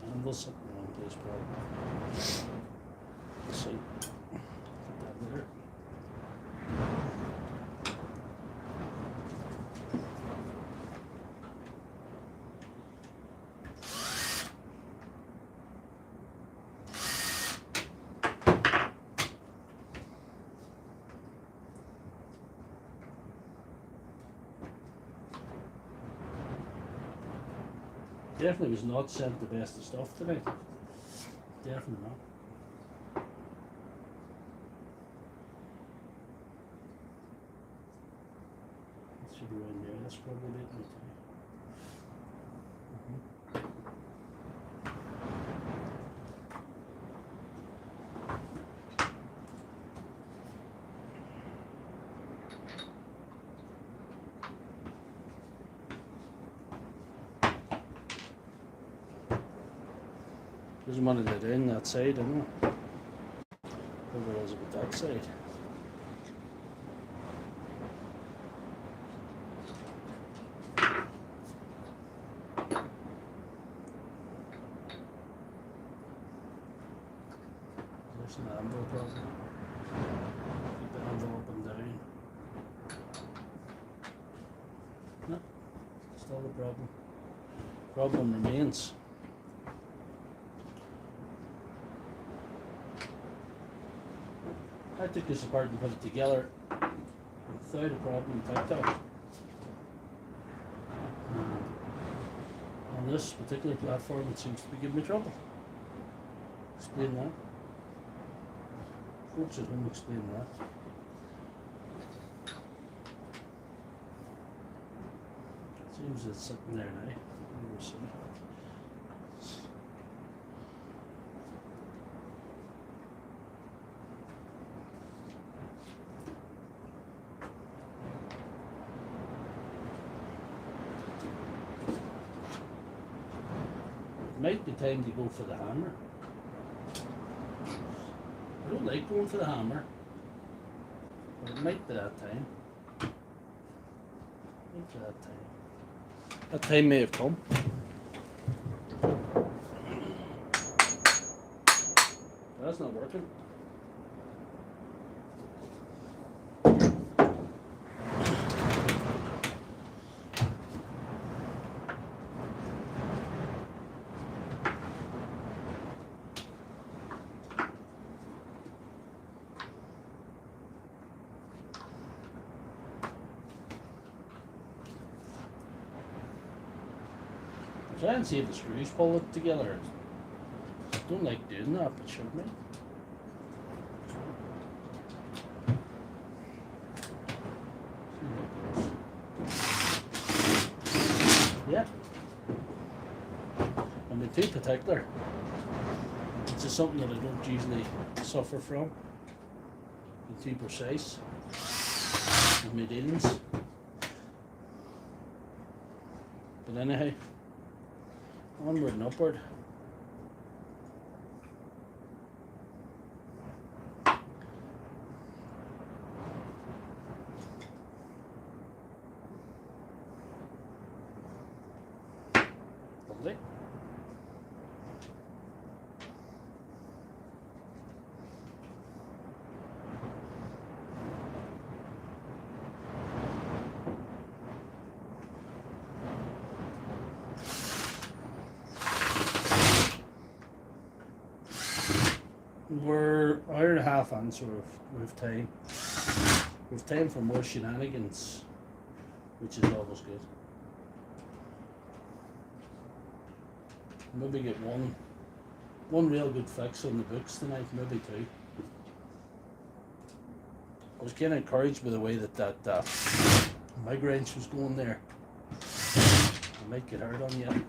Handle's sitting in the wrong place probably. Let's see. Put that there. Definitely was not sent the best of stuff today. Definitely not. That should be right there. That's probably it. There's one of that in that side, isn't it? Whoever is with that side. There's an amber problem. still the problem. Problem remains. I took this apart and put it together without a problem TikTok. On this particular platform, it seems to be giving me trouble. Explain that. Folks at home, explain that. Seems it's sitting there now. We'll see. It might be time to go for the hammer. I don't like going for the hammer, but it might be that time. Might be that time. That time may have come. That's not working. Try and see if the screws pull it together. I don't like doing that, but should me. Yeah. And the too particular. It's just something that I don't usually suffer from. I'm too precise with my dealings. But anyhow, onward and upward. Lovely. We're hour and a half on, so we've time. We've time for more shenanigans, which is always good. Maybe get one real good fix on the books tonight, maybe two. I was kind of encouraged by the way that my wrench was going there. I might get hard on you.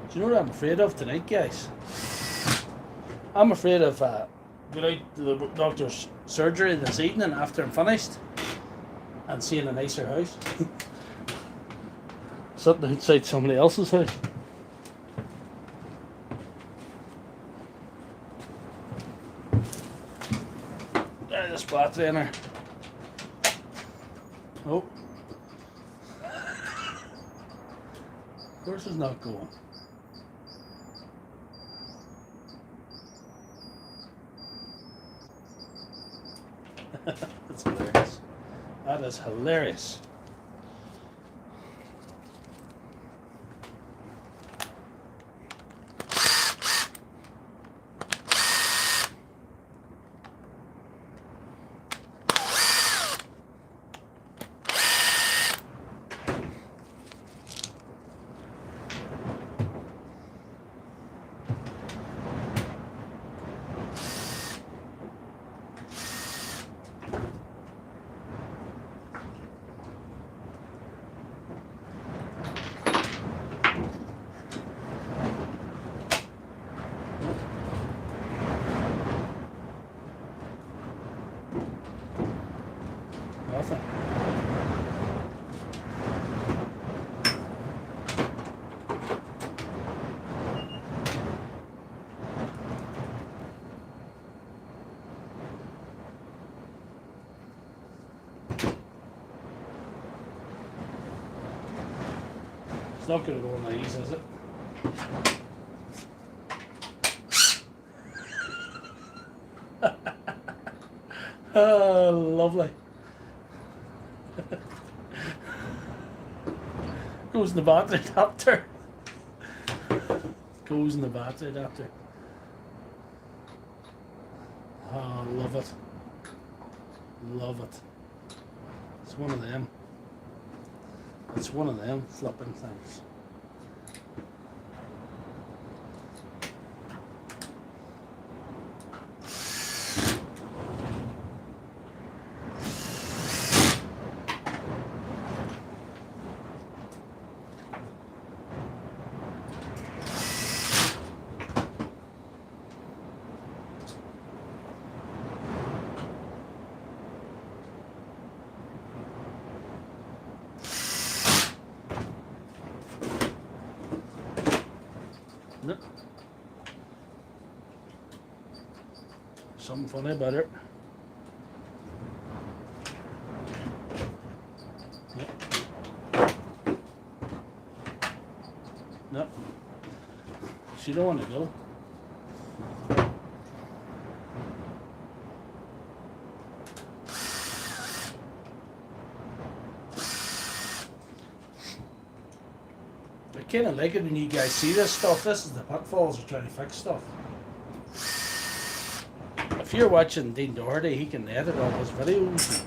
Do you know what I'm afraid of tonight, guys? I'm afraid of going out to the doctor's surgery this evening after I'm finished and seeing a nicer house. Sitting outside somebody else's house. There's the spot there. Oh. Of course it's not going. That's hilarious. That is hilarious. It's not going to go on these, is it? Oh, lovely. Goes in the battery adapter. Goes in the battery adapter. Oh, love it. Love it. It's one of them. It's one of them flipping things. Nope. Something funny about it. Yep. Nope. She don't want to go. I kind of like it when you guys see this stuff. This is the pitfalls of trying to fix stuff. If you're watching Dean Doherty, he can edit all his videos.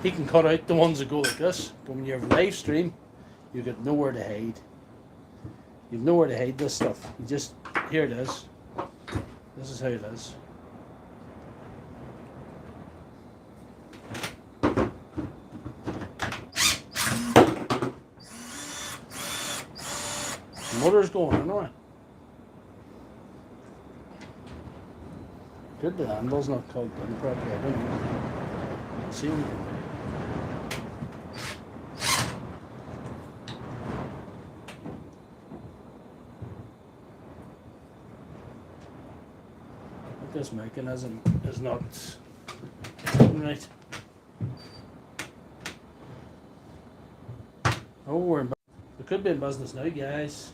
He can cut out the ones that go like this. But when you have a live stream, you've got nowhere to hide. You've nowhere to hide this stuff. You just, here it is. This is how it is. The motor's going anyway. Good, the handle's not cogged in properly. I don't know. See what we can do. This mechanism is not right. Oh, we could be in business now, guys.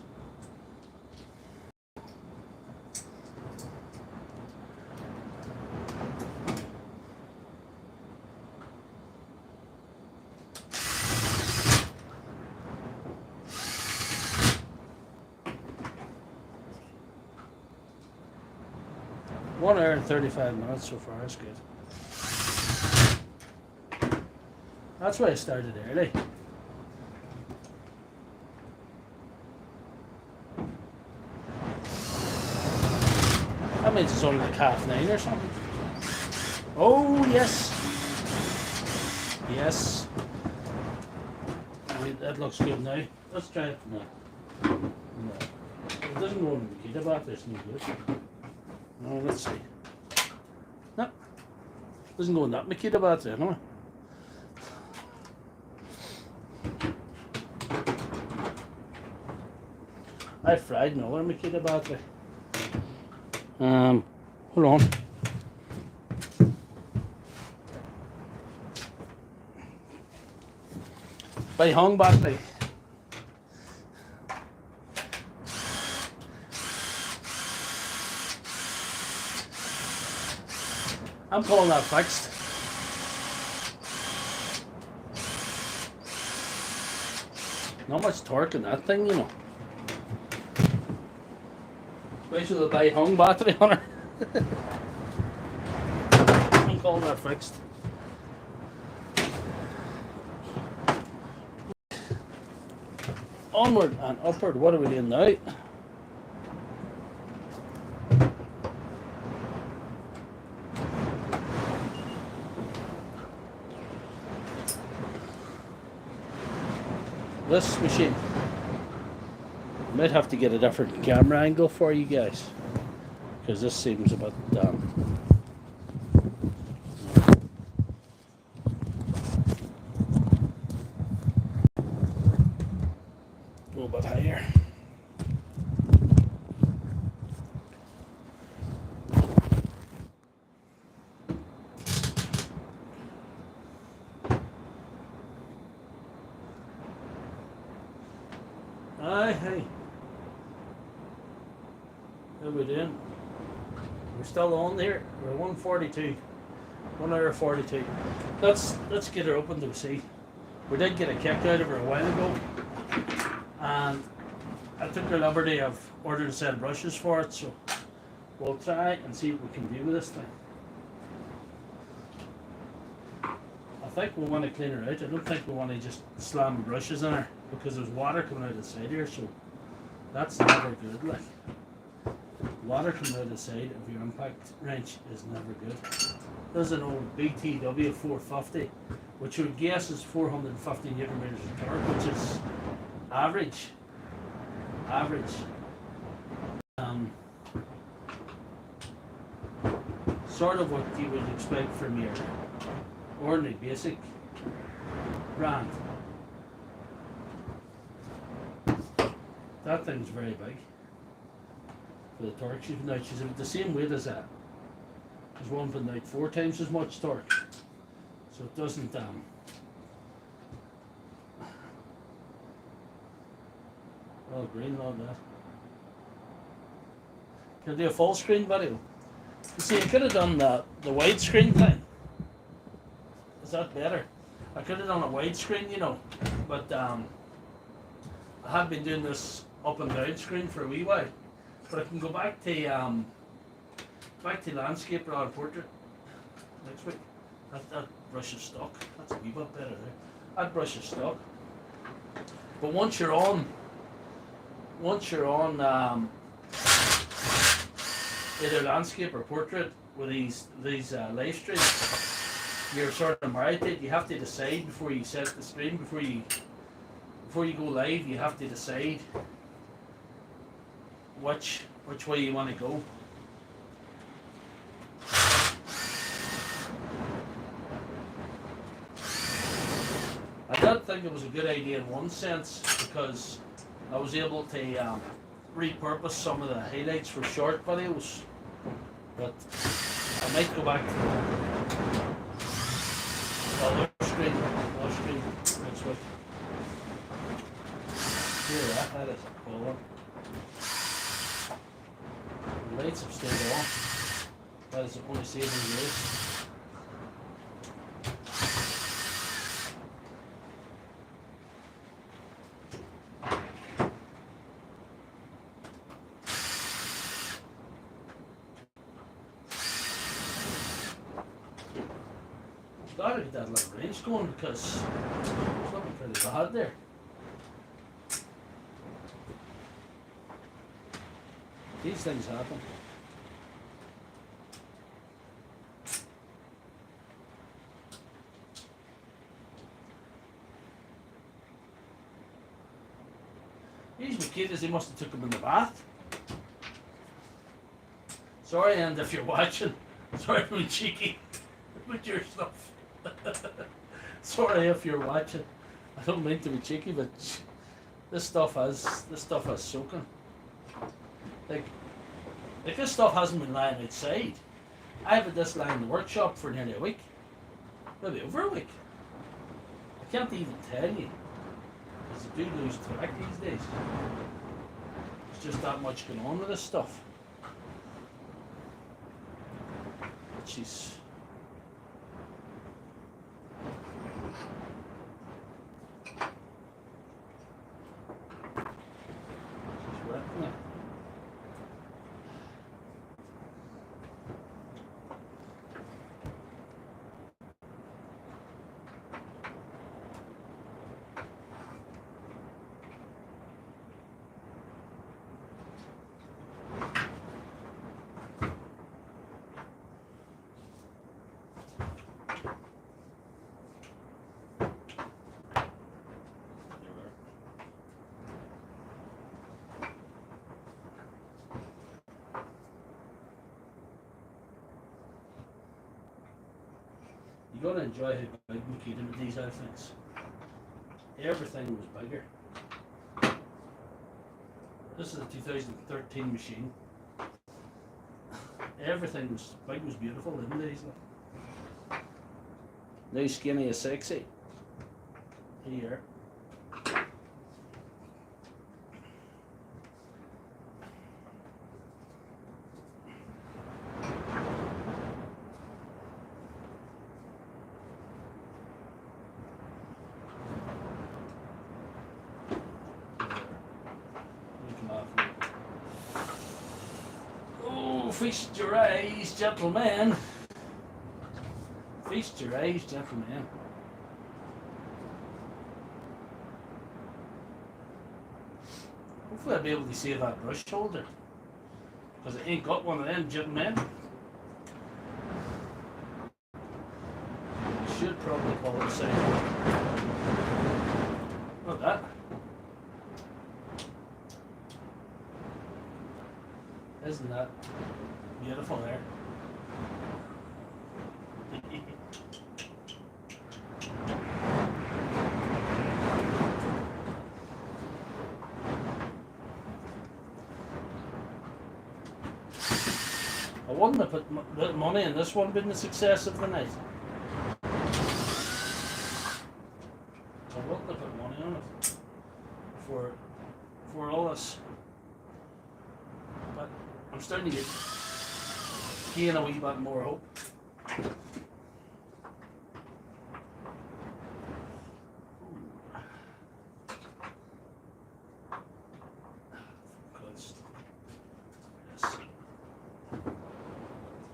One hour and 35 minutes so far, that's good. That's why I started early. That means it's only like 9:30 or something. Oh, yes. Yes. Wait, that looks good now. Let's try it now. No. It doesn't go in the Makita batteries, no good. No, let's see. No. Doesn't go in that Makita battery, no. I fried another Makita battery. Hold on. By hung battery. I'm calling that fixed. Not much torque in that thing, you know. Especially with the hung battery on her. I'm calling that fixed. Onward and upward, what are we doing now? This machine, I might have to get a different camera angle for you guys, because this seems a bit a little bit higher. Aye, hey. How we doing? We're still on there. We're 142. 1 hour 42. Let's get her open to see. We did get a kick out of her a while ago, and I took the liberty of ordering a set of brushes for it, so we'll try and see what we can do with this thing. I think we want to clean her out. I don't think we want to just slam brushes in her because there's water coming out of the side here, so that's never good. Like, water coming out of the side of your impact wrench is never good. There's an old BTW 450, which you would guess is 450 newton meters of torque, which is average. Sort of what you would expect from your ordinary basic brand. That thing's very big for the torque she's putting out. She's about the same weight as that. There's one putting out 4 times as much torque, so it doesn't well, green on that. Can I do a full screen video? You see, I could have done the widescreen thing. Is that better? I could have done a widescreen, you know, but I have been doing this up and down screen for a wee while. But I can go back to landscape rather than portrait next week. That brush is stuck. That's a wee bit better there. That brush is stuck. But once you're on either landscape or portrait with these live streams, you're sort of married to it. You have to decide before you set the stream, before you go live. You have to decide which way you want to go. I did think it was a good idea in one sense because I was able to repurpose some of the highlights for short videos, but I might go back to the other screen next week. Hear that is a puller. The lights have stayed on. That is the only saving grace. Gotta get that little range going because it's looking pretty bad there. These things happen. These Makitas, they must have took them in the bath. Sorry, and if you're watching, sorry to be cheeky with your stuff. Sorry if you're watching. I don't mean to be cheeky, but this stuff has soaking. Like this stuff hasn't been lying outside. I've had this lying in the workshop for nearly a week. Maybe over a week. I can't even tell you. Because I do lose track these days. There's just that much going on with this stuff. But she's wet now. You're going to enjoy how big Makita with these outfits. Everything was bigger. This is a 2013 machine. Everything was big, was beautiful, didn't these? Now skinny is sexy. Here. Feast your eyes, gentlemen. Feast your eyes, gentlemen. Hopefully I'll be able to save that brush holder, because I ain't got one of them, gentlemen. I should probably call it second. Look at that. Isn't that beautiful there? I wouldn't have put money in this one being the success of the night. I wouldn't have put money on it for all this. But I'm starting to gain a wee bit more hope.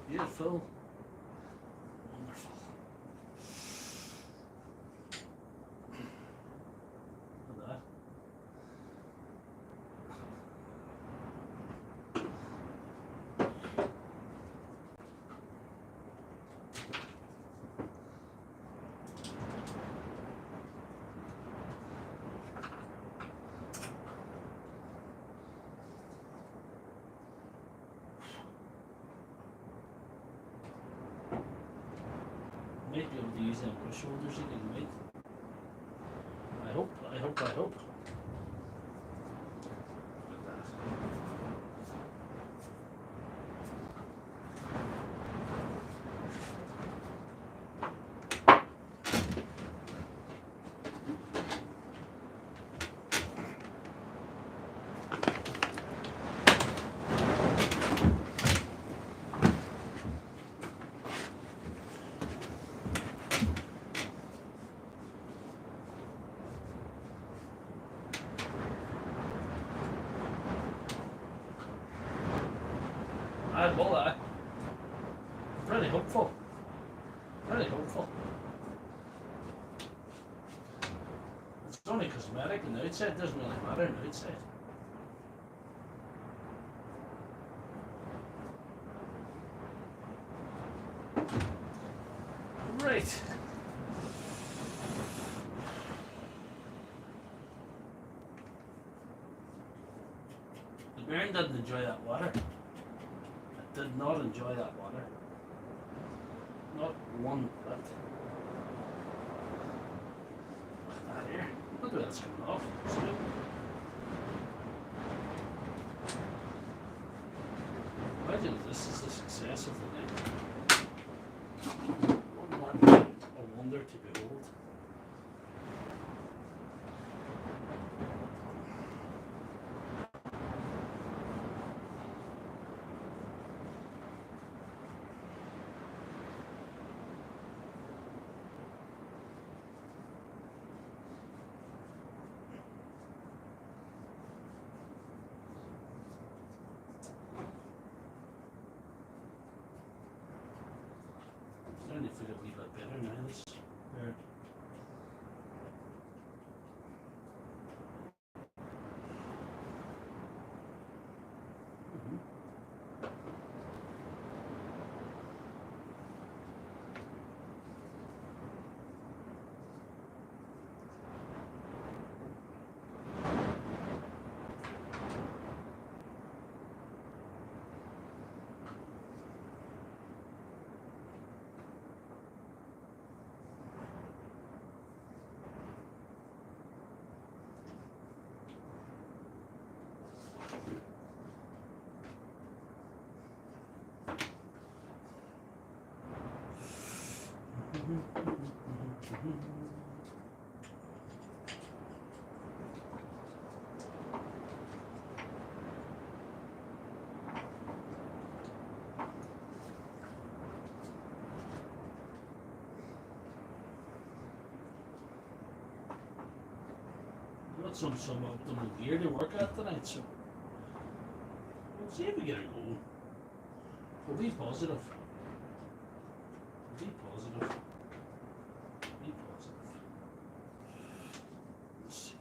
Beautiful. Wonderful. Look at that. Might be able to use them brush holders again, right? I hope. Look at that. Well, really hopeful. Really hopeful. It's only cosmetic on the outside, it doesn't really matter on the outside. Right. The bairn didn't enjoy that water. Did not enjoy that water. Not one bit. Look at that here. Look at that's coming off. Sweet. Imagine if this is the success of the night. Wouldn't that be a wonder to behold? I need to feel a wee bit better now. This there. Got some optimal gear to work at tonight, so we'll see if we get it going. Well, be positive. Be positive. Be positive. Let's see.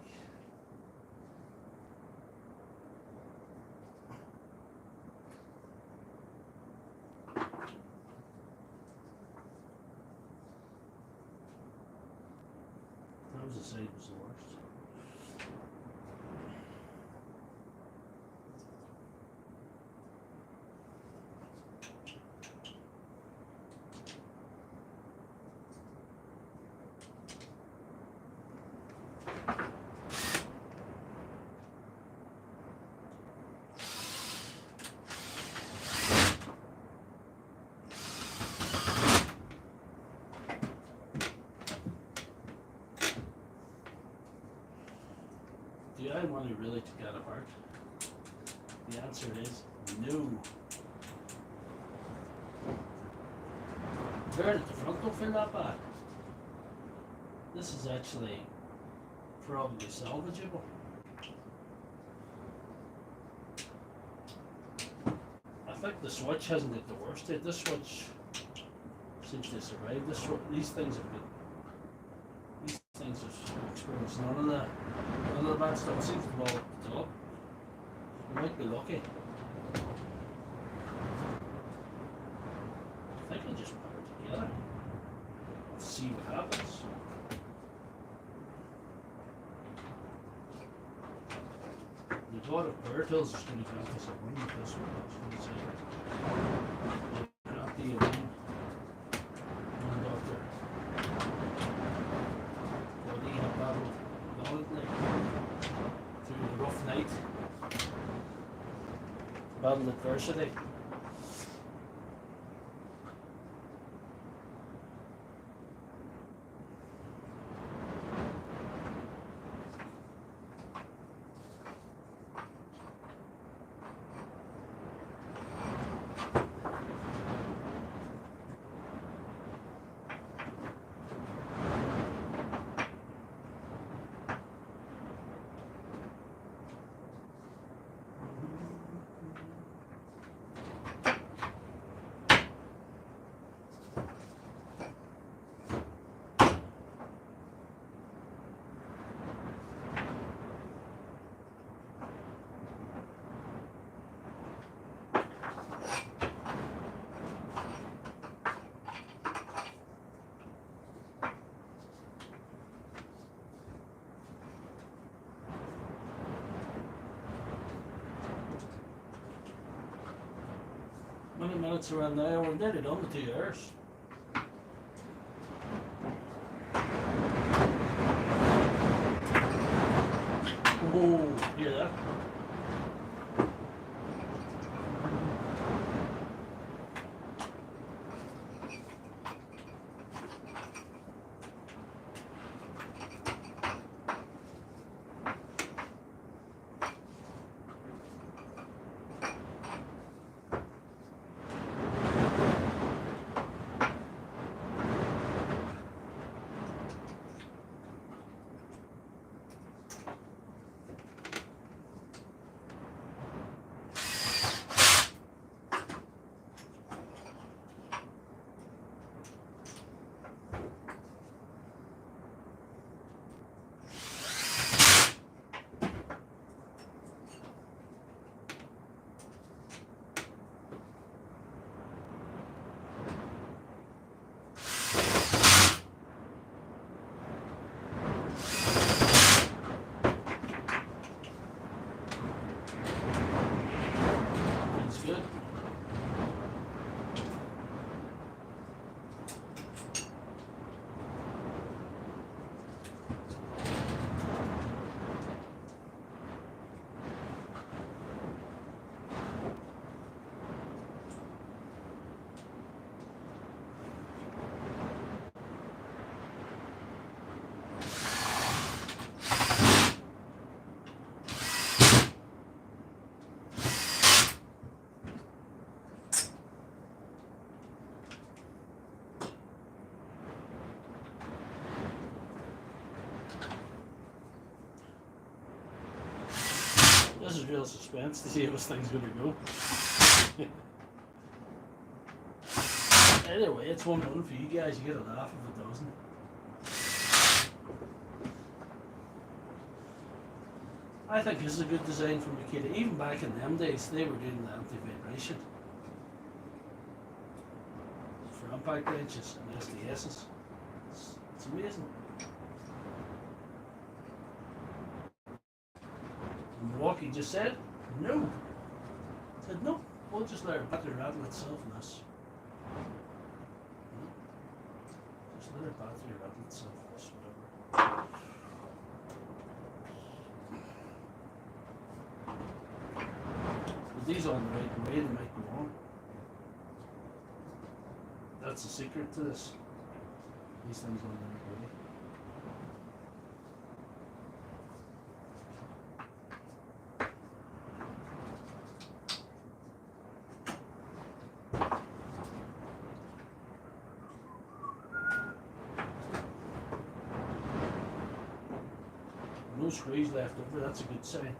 That was the side was the worst. Do I want to really take that apart? The answer is no. Burn at the front don't feel that bad. This is actually probably salvageable. I think the switch hasn't got the worst hit. This switch seems to survive. These things have been. These things have experienced none of the bad stuff. It seems to fall at the top. You might be lucky. I think I'll just put it together. Let's see what happens. The thought of power tools is going to grant us a win with this one. It's going to say, grant the win. And Doctor have battled valiantly through the rough night, battled adversity. Many minutes around now, we're nearly done with 2 hours. Oh, hear that? This is real suspense to see how this thing's going to go. Either way, it's 1-1 for you guys. You get a laugh if it doesn't. I think this is a good design from Makita. Even back in them days, they were doing the anti-vibration for impact wrenches and SDSs. It's amazing. Milwaukee just said no. Said no. We'll just let our battery rattle itself in this. Just let our battery rattle itself in this, whatever. With these on the right way, they might go on. That's the secret to this. These things on the right way. No screws left over, that's a good sign.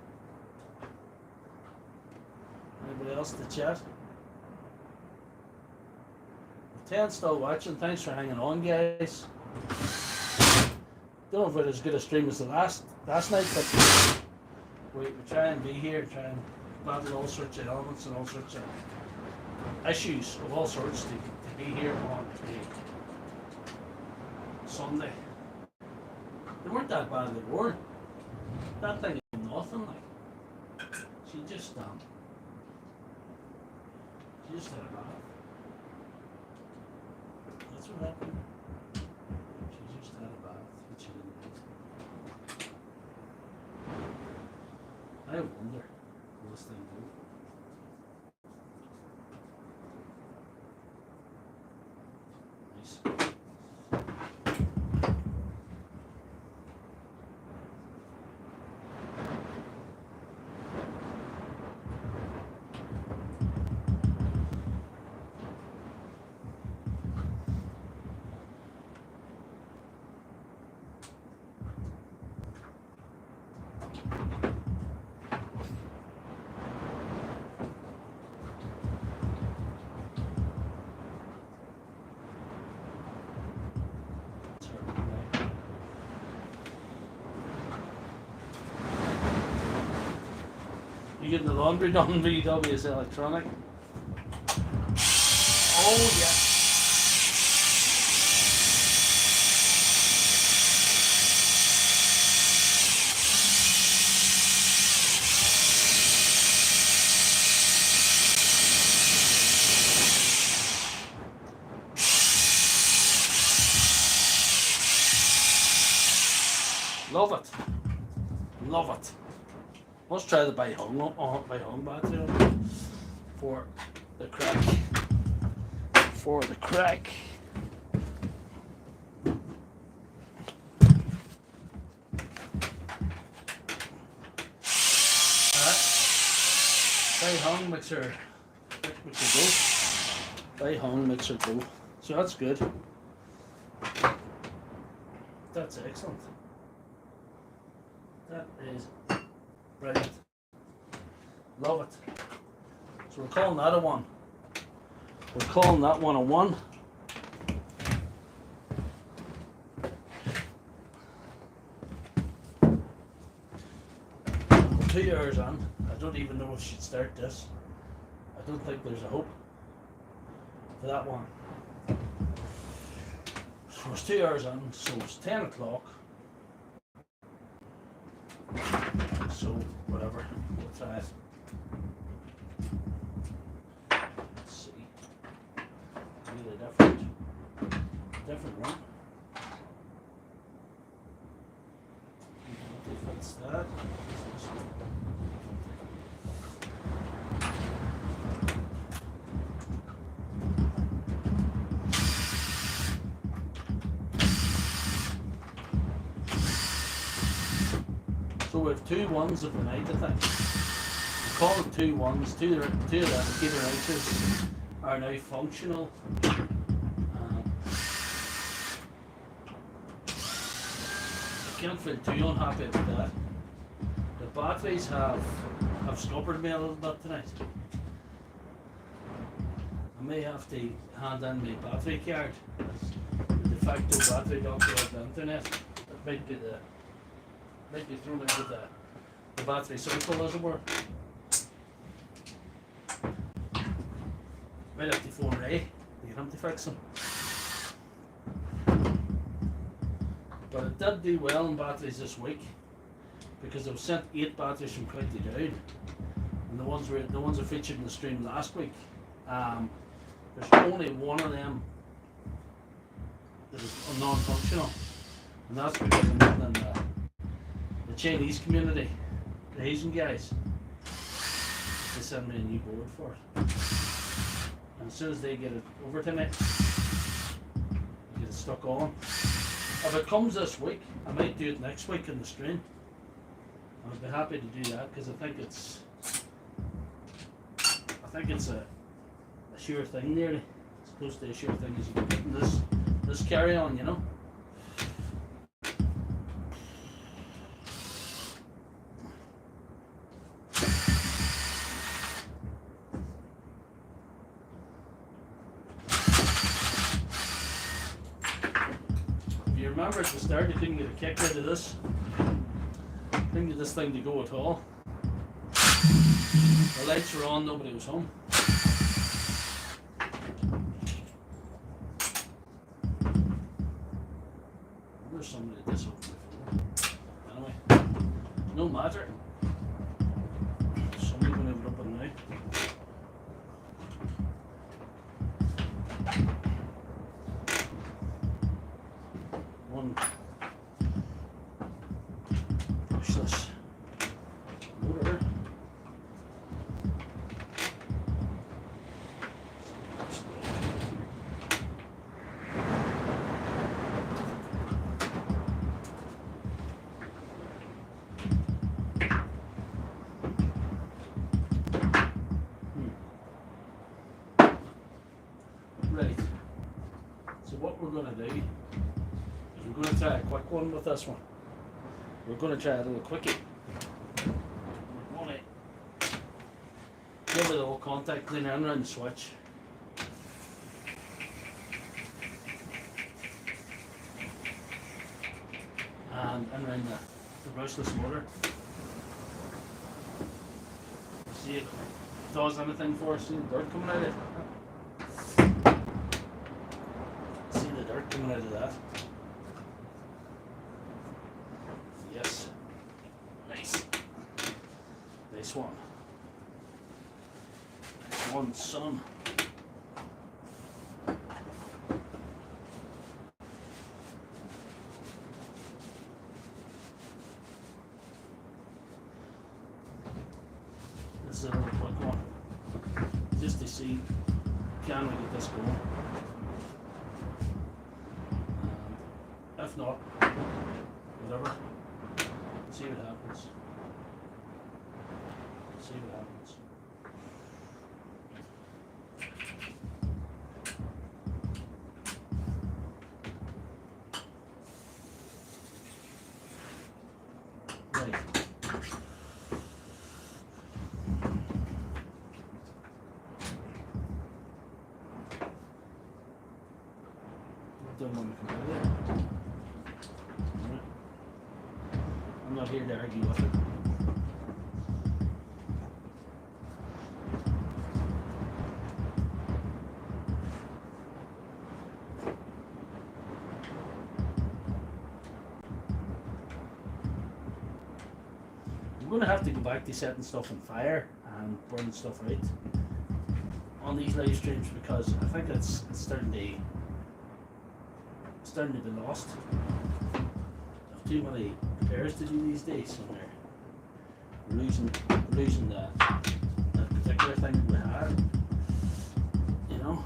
Anybody else to chat? If 10's still watching, thanks for hanging on, guys. Don't know if it was as good a stream as the last night, but we try and be here, try and battle all sorts of elements and all sorts of issues of all sorts to be here on a Sunday. They weren't that bad, they weren't. That thing is nothing like. She just had a bath. That's what happened. She just had a bath, which she didn't do. I wonder, will this thing do? Nice. You getting the laundry done, VW is electronic. Oh yeah. Love it. Love it. Let's try the by hung battery for the crack. For the crack. By hung mixer go. By hung mixer go. So that's good. That's excellent. That is brilliant. Love it. So we're calling that a 1. We're calling that one a 1. We're 2 hours on. I don't even know if she'd start this. I don't think there's a hope for that one. So it's 2 hours on, so it's 10 o'clock. So whatever, we'll try it. Let's see. Need a different one. If it's that. So we have 2 1s of the night, I think. We call it 2 1s. Two of the Makita wrenches are now functional. I can't feel too unhappy about that. The batteries have scuppered me a little bit tonight. I may have to hand in my battery card. The de facto battery doctor of the internet. It might be thrown into the battery cycle, as it were. Might have to phone Ray to get him to fix them. But it did do well in batteries this week, because I've sent 8 batteries from County Down, and the ones that featured in the stream last week. There's only one of them that is non-functional, and that's because I'm living in the Chinese community, the Asian guys. They send me a new board for it, and as soon as they get it over to me, I get it stuck on. If it comes this week, I might do it next week in the stream. I'd be happy to do that, because I think it's a sure thing nearly. It's close to a sure thing as you can get in this carry on, you know. If you remember at the start, you couldn't get a kick out of this. Couldn't get this thing to go at all. The lights were on, nobody was home. There's somebody that this open before. Anyway, no matter. Somebody going to have it up and now. One. Push this motor. Right. So what we're going to do is we're going to try a quick one with this one. We're going to try a little quickie. We're going to give it a little contact cleaner in around the switch. And in around the brushless motor. See if it does anything for us. See the dirt coming out of it. See the dirt coming out of that. Yes. Nice. Nice one. Nice one, son. This is a little quick one. Just to see, can we get this going? If not, whatever. See what happens. See what happens. Right. Don't want to come out of there. I'm not here to argue with it. I'm going to have to go back to setting stuff on fire and burning stuff out on these live streams, because I think it's starting to be lost. I've too many repairs to do these days, and we're losing that particular thing we had, you know.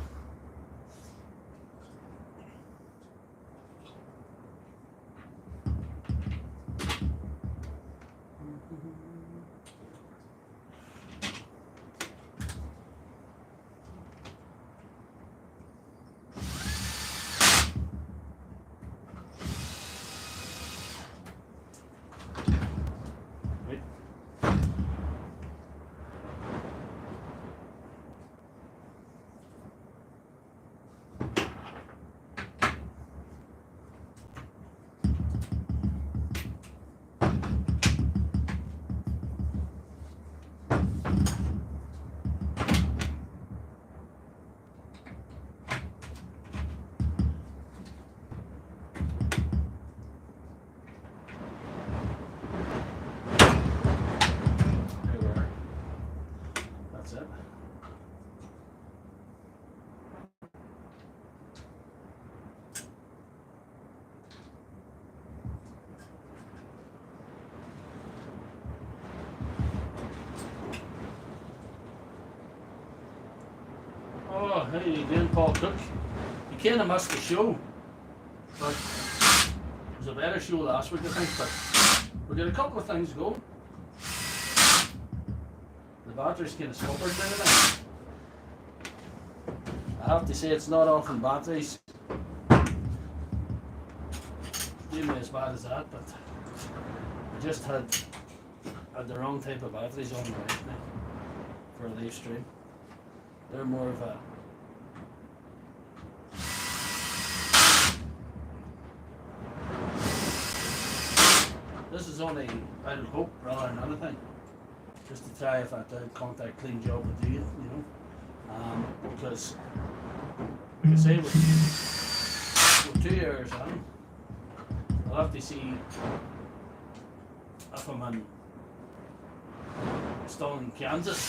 How you doing, Paul Cook? You kind of missed the show, but it was a better show last week, I think. But we got a couple of things going. The battery's kind of scuppered now. I have to say it's not often batteries do me as bad as that, but I just had the wrong type of batteries on right now for a live stream. They're more of a this is only, I would hope, rather than anything, just to try if I did contact clean job would do it, you know. Because like I say, with 2 years on, I'll have to see if I'm still in Kansas,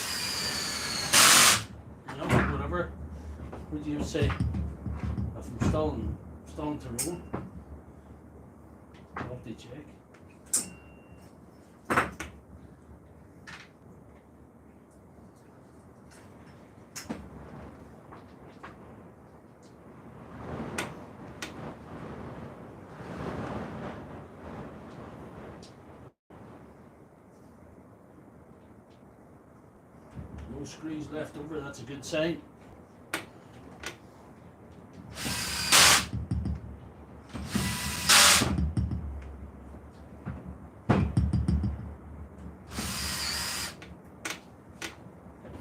you know, whatever would you say, if I'm still in Tyrone. I'll have to check. No screws left over, that's a good sign.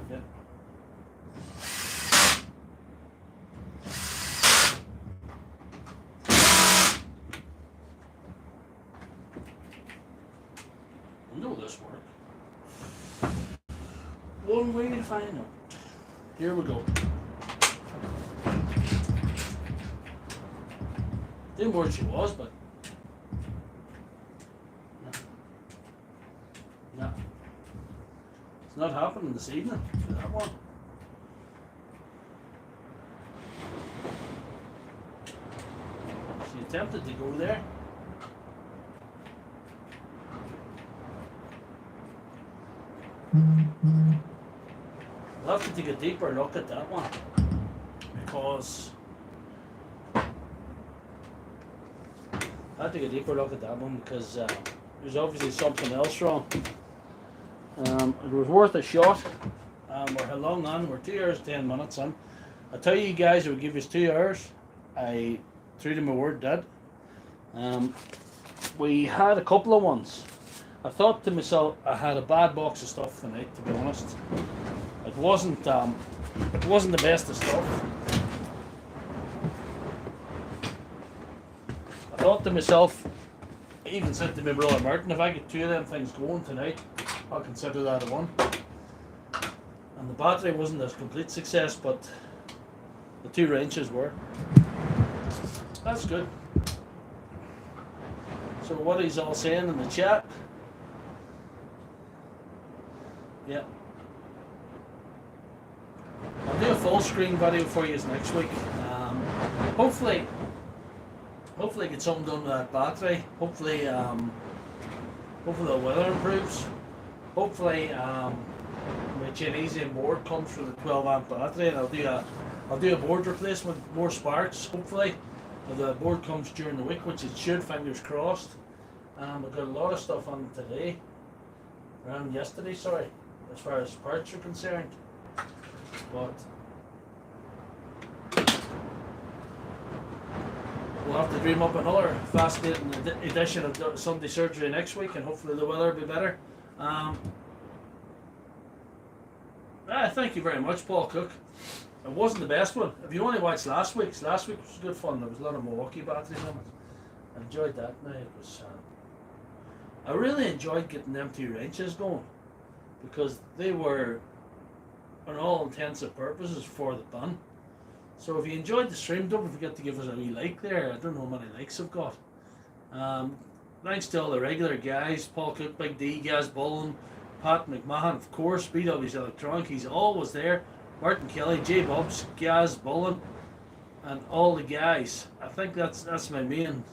Yep. Will this work? One way to find out. Here we go. Didn't work she was, but no. It's not happening this evening for that one. She attempted to go there. I'll have to take a deeper look at that one, because there's obviously something else wrong. It was worth a shot. We're how long on? We're 2 hours 10 minutes in. I tell you guys, I would give you 2 hours. I threw to my word did. We had a couple of ones. I thought to myself, I had a bad box of stuff tonight, to be honest. It wasn't the best of stuff. I thought to myself, I even said to my brother Martin, if I get 2 of them things going tonight, I'll consider that a one. And the battery wasn't a complete success, but the 2 wrenches were. That's good. So what he's all saying in the chat? Yeah. I'll do a full screen video for you next week. Hopefully get something done with that battery. Hopefully the weather improves. Hopefully my Chinesian board comes for the 12 amp battery, and I'll do a board replacement, more sparks. Hopefully, if the board comes during the week, which it should, fingers crossed. I've got a lot of stuff on today, around yesterday, sorry, as far as parts are concerned. But we'll have to dream up another fascinating edition of Sunday Surgery next week, and hopefully the weather will be better. Thank you very much, Paul Cook. It wasn't the best one. If you only watched last week was good fun. There was a lot of Milwaukee batteries on it. I enjoyed that. Now it was. I really enjoyed getting them 2 wrenches going, because they were, on all intents and purposes, for the bun. So if you enjoyed the stream, don't forget to give us a wee like there. I don't know how many likes I've got. Thanks to all the regular guys, Paul Cook, Big D, Gaz Bullen, Pat McMahon, of course, BW's Electronic, he's always there. Martin Kelly, J Bubs, Gaz Bullen, and all the guys. I think that's my main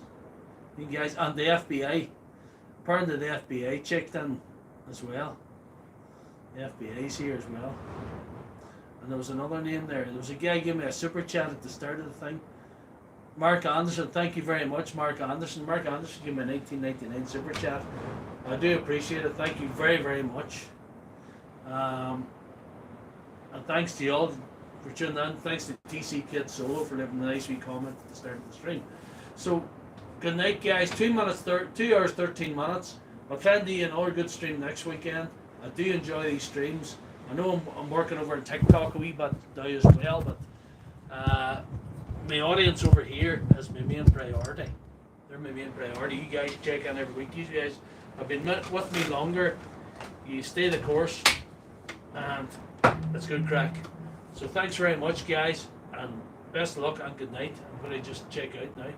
guys, and the FBI. Apparently the FBI checked in as well. The FBI's here as well. and there was another name there. There was a guy gave me a super chat at the start of the thing. Mark Anderson, thank you very much, Mark Anderson. Mark Anderson gave me an 1899 super chat. I do appreciate it. Thank you very, very much. And thanks to you all for tuning in. Thanks to TC Kid Solo for leaving a nice wee comment at the start of the stream. So, good night, guys. 2 hours 13 minutes. I'll try and do another good stream next weekend. I do enjoy these streams. I know I'm working over on TikTok a wee bit now as well, but my audience over here is my main priority. They're my main priority. You guys check in every week. You guys have been with me longer. You stay the course, and it's good crack. So thanks very much, guys, and best of luck and good night. I'm going to just check out now.